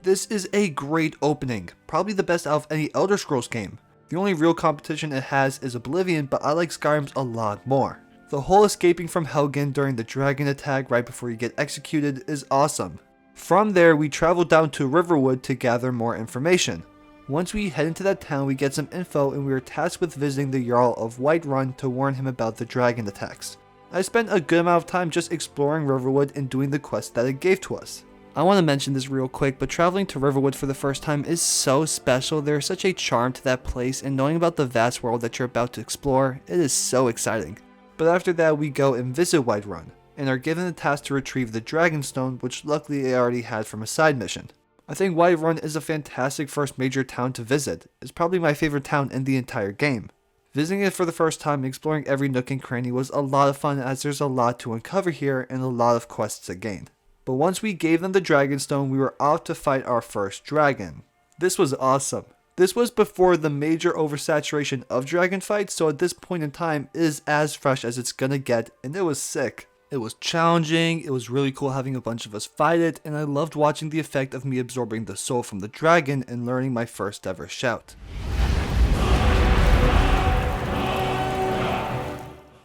This is a great opening, probably the best out of any Elder Scrolls game. The only real competition it has is Oblivion, but I like Skyrim's a lot more. The whole escaping from Helgen during the dragon attack right before you get executed is awesome. From there, we travel down to Riverwood to gather more information. Once we head into that town, we get some info and we are tasked with visiting the Jarl of Whiterun to warn him about the dragon attacks. I spent a good amount of time just exploring Riverwood and doing the quest that it gave to us. I want to mention this real quick, but traveling to Riverwood for the first time is so special. There is such a charm to that place, and knowing about the vast world that you're about to explore, it is so exciting. But after that, we go and visit Whiterun, and are given the task to retrieve the Dragonstone, which luckily I already had from a side mission. I think Whiterun is a fantastic first major town to visit. It's probably my favorite town in the entire game. Visiting it for the first time and exploring every nook and cranny was a lot of fun, as there's a lot to uncover here and a lot of quests to gain. But once we gave them the Dragonstone, we were off to fight our first dragon. This was awesome. This was before the major oversaturation of dragon fights, so at this point in time it is as fresh as it's gonna get, and it was sick. It was challenging, it was really cool having a bunch of us fight it, and I loved watching the effect of me absorbing the soul from the dragon and learning my first ever shout.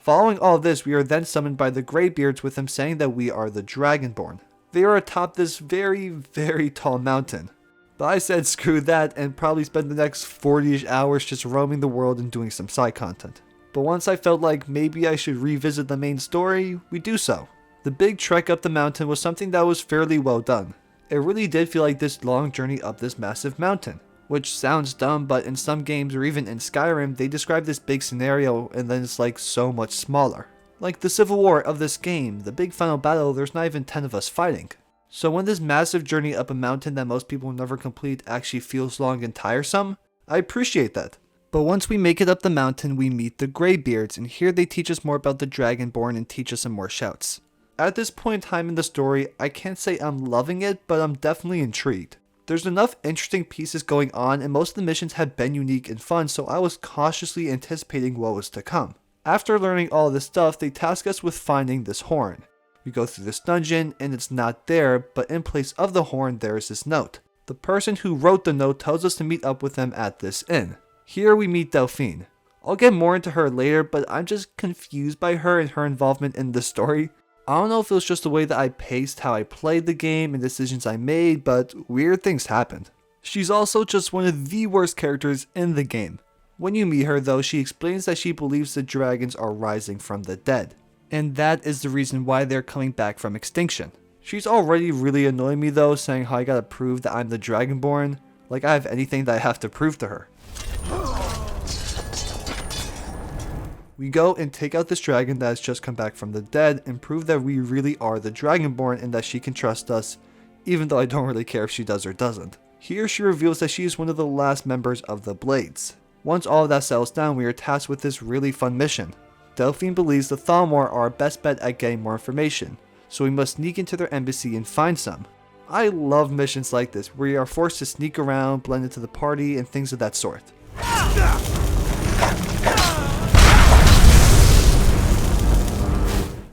Following all this, we are then summoned by the Greybeards, with them saying that we are the Dragonborn. They are atop this very, very tall mountain. But I said screw that and probably spend the next 40-ish hours just roaming the world and doing some side content. But once I felt like maybe I should revisit the main story, we do so. The big trek up the mountain was something that was fairly well done. It really did feel like this long journey up this massive mountain. Which sounds dumb, but in some games or even in Skyrim, they describe this big scenario and then it's like so much smaller. Like the Civil War of this game, the big final battle, there's not even 10 of us fighting. So when this massive journey up a mountain that most people never complete actually feels long and tiresome, I appreciate that. But once we make it up the mountain, we meet the Greybeards, and here they teach us more about the Dragonborn and teach us some more shouts. At this point in time in the story, I can't say I'm loving it, but I'm definitely intrigued. There's enough interesting pieces going on, and most of the missions have been unique and fun, so I was cautiously anticipating what was to come. After learning all this stuff, they task us with finding this horn. We go through this dungeon, and it's not there, but in place of the horn there is this note. The person who wrote the note tells us to meet up with them at this inn. Here we meet Delphine. I'll get more into her later, but I'm just confused by her and her involvement in the story. I don't know if it was just the way that I paced how I played the game and decisions I made, but weird things happened. She's also just one of the worst characters in the game. When you meet her though, she explains that she believes the dragons are rising from the dead, and that is the reason why they're coming back from extinction. She's already really annoying me though, saying how I gotta prove that I'm the Dragonborn, like I have anything that I have to prove to her. We go and take out this dragon that has just come back from the dead and prove that we really are the Dragonborn and that she can trust us, even though I don't really care if she does or doesn't. Here she reveals that she is one of the last members of the Blades. Once all of that settles down, we are tasked with this really fun mission. Delphine believes the Thalmor are our best bet at getting more information, so we must sneak into their embassy and find some. I love missions like this, where we are forced to sneak around, blend into the party, and things of that sort.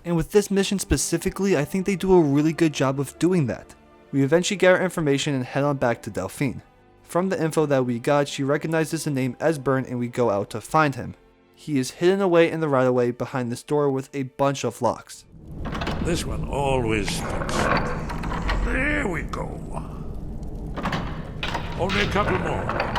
And with this mission specifically, I think they do a really good job of doing that. We eventually get our information and head on back to Delphine. From the info that we got, she recognizes the name Esbern and we go out to find him. He is hidden away in the right-of-way behind this door with a bunch of locks. This one always sticks. There we go. Only a couple more.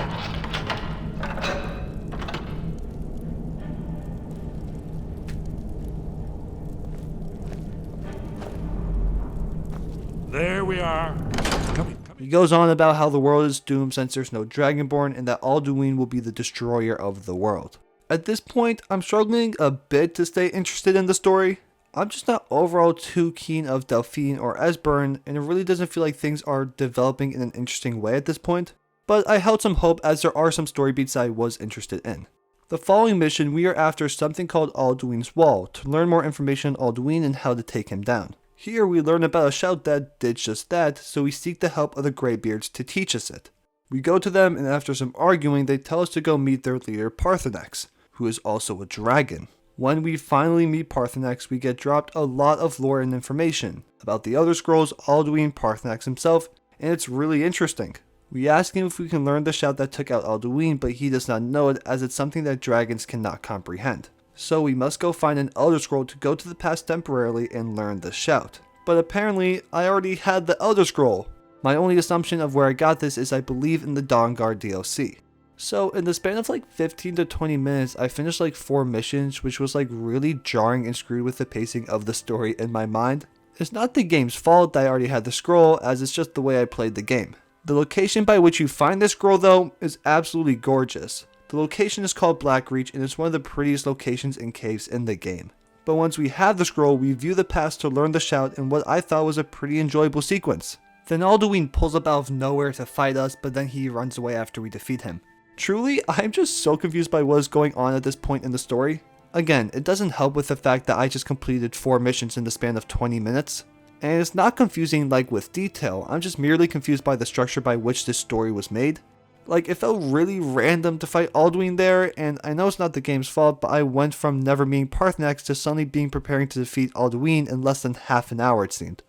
There we are. He goes on about how the world is doomed since there's no Dragonborn and that Alduin will be the destroyer of the world. At this point, I'm struggling a bit to stay interested in the story. I'm just not overall too keen of Delphine or Esbern, and it really doesn't feel like things are developing in an interesting way at this point. But I held some hope as there are some story beats I was interested in. The following mission, we are after something called Alduin's Wall to learn more information on Alduin and how to take him down. Here we learn about a shout that did just that, so we seek the help of the Greybeards to teach us it. We go to them, and after some arguing, they tell us to go meet their leader Parthenax, who is also a dragon. When we finally meet Parthenax, we get dropped a lot of lore and information about the Elder Scrolls, Alduin, Parthenax himself, and it's really interesting. We ask him if we can learn the shout that took out Alduin, but he does not know it as it's something that dragons cannot comprehend. So we must go find an Elder Scroll to go to the past temporarily and learn the shout. but apparently I already had the Elder Scroll. My only assumption of where I got this is I believe in the Dawnguard DLC. So in the span of like 15 to 20 minutes, I finished like 4 missions, which was like really jarring and screwed with the pacing of the story in my mind. It's not the game's fault that I already had the scroll, as it's just the way I played the game. The location by which you find this scroll though is absolutely gorgeous. The location is called Blackreach and it's one of the prettiest locations and caves in the game. But once we have the scroll, we view the past to learn the shout in what I thought was a pretty enjoyable sequence. Then Alduin pulls up out of nowhere to fight us, but then he runs away after we defeat him. Truly, I'm just so confused by what is going on at this point in the story. Again, it doesn't help with the fact that I just completed 4 missions in the span of 20 minutes. And it's not confusing like with detail, I'm just merely confused by the structure by which this story was made. Like, it felt really random to fight Alduin there, and I know it's not the game's fault, but I went from never meeting Paarthurnax to suddenly being preparing to defeat Alduin in less than half an hour it seemed.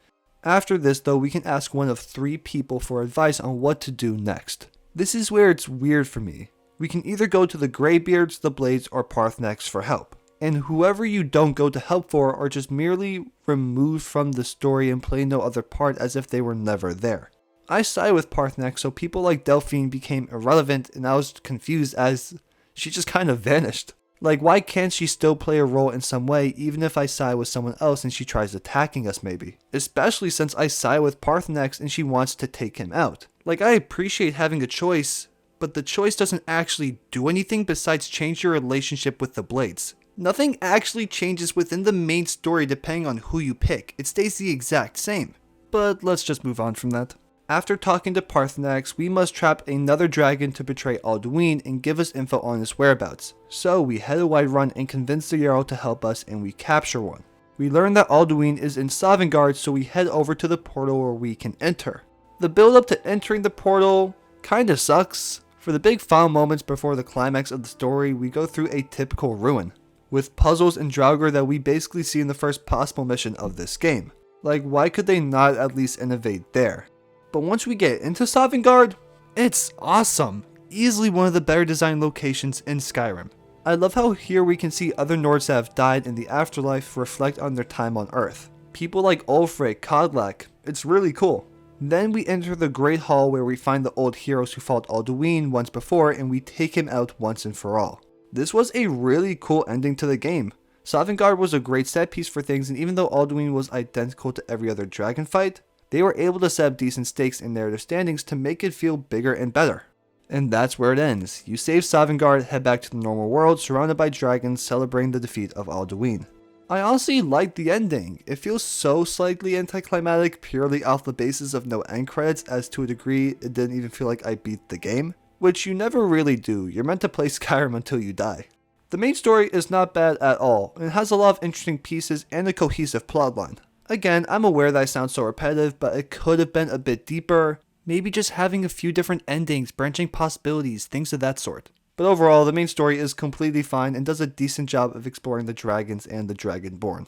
After this though, we can ask one of 3 people for advice on what to do next. This is where it's weird for me. We can either go to the Greybeards, the Blades, or Paarthurnax for help. And whoever you don't go to help for are just merely removed from the story and play no other part as if they were never there. I side with Paarthurnax, so people like Delphine became irrelevant and I was confused as she just kind of vanished. Like, why can't she still play a role in some way even if I side with someone else and she tries attacking us maybe? Especially since I side with Paarthurnax and she wants to take him out. Like, I appreciate having a choice, but the choice doesn't actually do anything besides change your relationship with the Blades. Nothing actually changes within the main story depending on who you pick, it stays the exact same. But let's just move on from that. After talking to Paarthurnax, we must trap another dragon to betray Alduin and give us info on his whereabouts. So we head a wide run and convince the Jarl to help us and we capture one. We learn that Alduin is in Sovngarde, so we head over to the portal where we can enter. The build up to entering the portal kinda sucks. For the big final moments before the climax of the story, we go through a typical ruin, with puzzles and Draugr that we basically see in the first possible mission of this game. Like, why could they not at least innovate there? But once we get into Sovngarde, it's awesome. Easily one of the better designed locations in Skyrim. I love how here we can see other Nords that have died in the afterlife reflect on their time on Earth. People like Ulfric, Kodlak, it's really cool. Then we enter the Great Hall where we find the old heroes who fought Alduin once before and we take him out once and for all. This was a really cool ending to the game. Sovngarde was a great set piece for things, and even though Alduin was identical to every other dragon fight, they were able to set up decent stakes in narrative standings to make it feel bigger and better. And that's where it ends. You save Sovngarde, head back to the normal world, surrounded by dragons, celebrating the defeat of Alduin. I honestly liked the ending. It feels so slightly anticlimactic purely off the basis of no end credits, as to a degree it didn't even feel like I beat the game. Which you never really do, you're meant to play Skyrim until you die. The main story is not bad at all, and it has a lot of interesting pieces and a cohesive plotline. Again, I'm aware that I sound so repetitive, but it could have been a bit deeper, maybe just having a few different endings, branching possibilities, things of that sort. But overall, the main story is completely fine and does a decent job of exploring the dragons and the Dragonborn.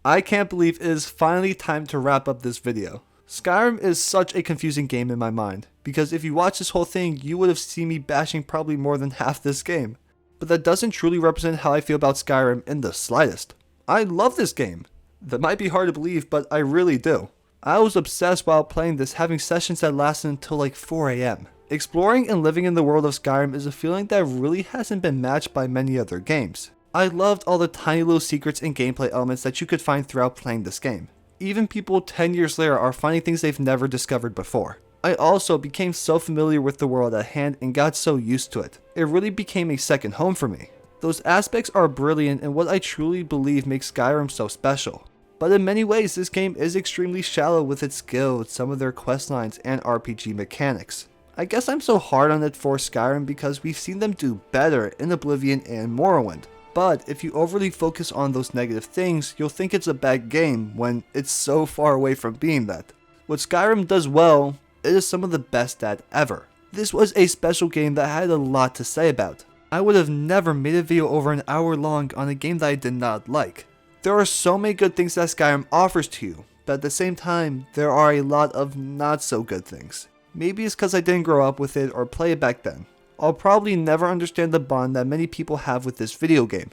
I can't believe it is finally time to wrap up this video. Skyrim is such a confusing game in my mind, because if you watch this whole thing, you would have seen me bashing probably more than half this game. But that doesn't truly represent how I feel about Skyrim in the slightest. I love this game. That might be hard to believe, but I really do. I was obsessed while playing this, having sessions that lasted until like 4 AM. Exploring and living in the world of Skyrim is a feeling that really hasn't been matched by many other games. I loved all the tiny little secrets and gameplay elements that you could find throughout playing this game. Even people 10 years later are finding things they've never discovered before. I also became so familiar with the world at hand and got so used to it. It really became a second home for me. Those aspects are brilliant and what I truly believe makes Skyrim so special. But in many ways, this game is extremely shallow with its guilds, some of their questlines, and RPG mechanics. I guess I'm so hard on it for Skyrim because we've seen them do better in Oblivion and Morrowind. But if you overly focus on those negative things, you'll think it's a bad game when it's so far away from being that. What Skyrim does well, it is some of the best at ever. This was a special game that I had a lot to say about. I would have never made a video over an hour long on a game that I did not like. There are so many good things that Skyrim offers to you, but at the same time, there are a lot of not so good things. Maybe it's because I didn't grow up with it or play it back then. I'll probably never understand the bond that many people have with this video game.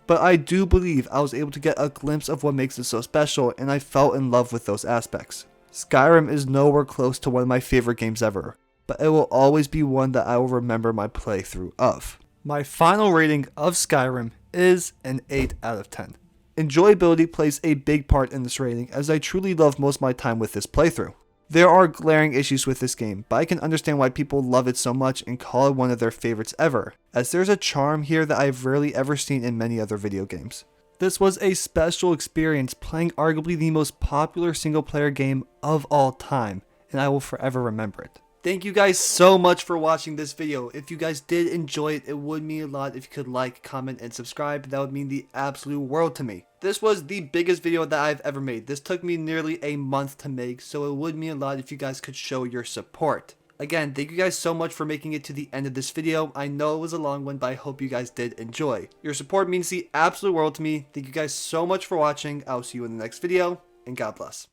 but I do believe I was able to get a glimpse of what makes it so special, and I fell in love with those aspects. Skyrim is nowhere close to one of my favorite games ever, but it will always be one that I will remember my playthrough of. My final rating of Skyrim is an 8 out of 10. Enjoyability plays a big part in this rating, as I truly love most of my time with this playthrough. There are glaring issues with this game, but I can understand why people love it so much and call it one of their favorites ever, as there's a charm here that I've rarely ever seen in many other video games. This was a special experience playing arguably the most popular single player game of all time, and I will forever remember it. Thank you guys so much for watching this video. If you guys did enjoy it, it would mean a lot if you could like, comment, and subscribe. That would mean the absolute world to me. This was the biggest video that I've ever made. This took me nearly a month to make, so it would mean a lot if you guys could show your support. Again, thank you guys so much for making it to the end of this video. I know it was a long one, but I hope you guys did enjoy. Your support means the absolute world to me. Thank you guys so much for watching. I'll see you in the next video, and God bless.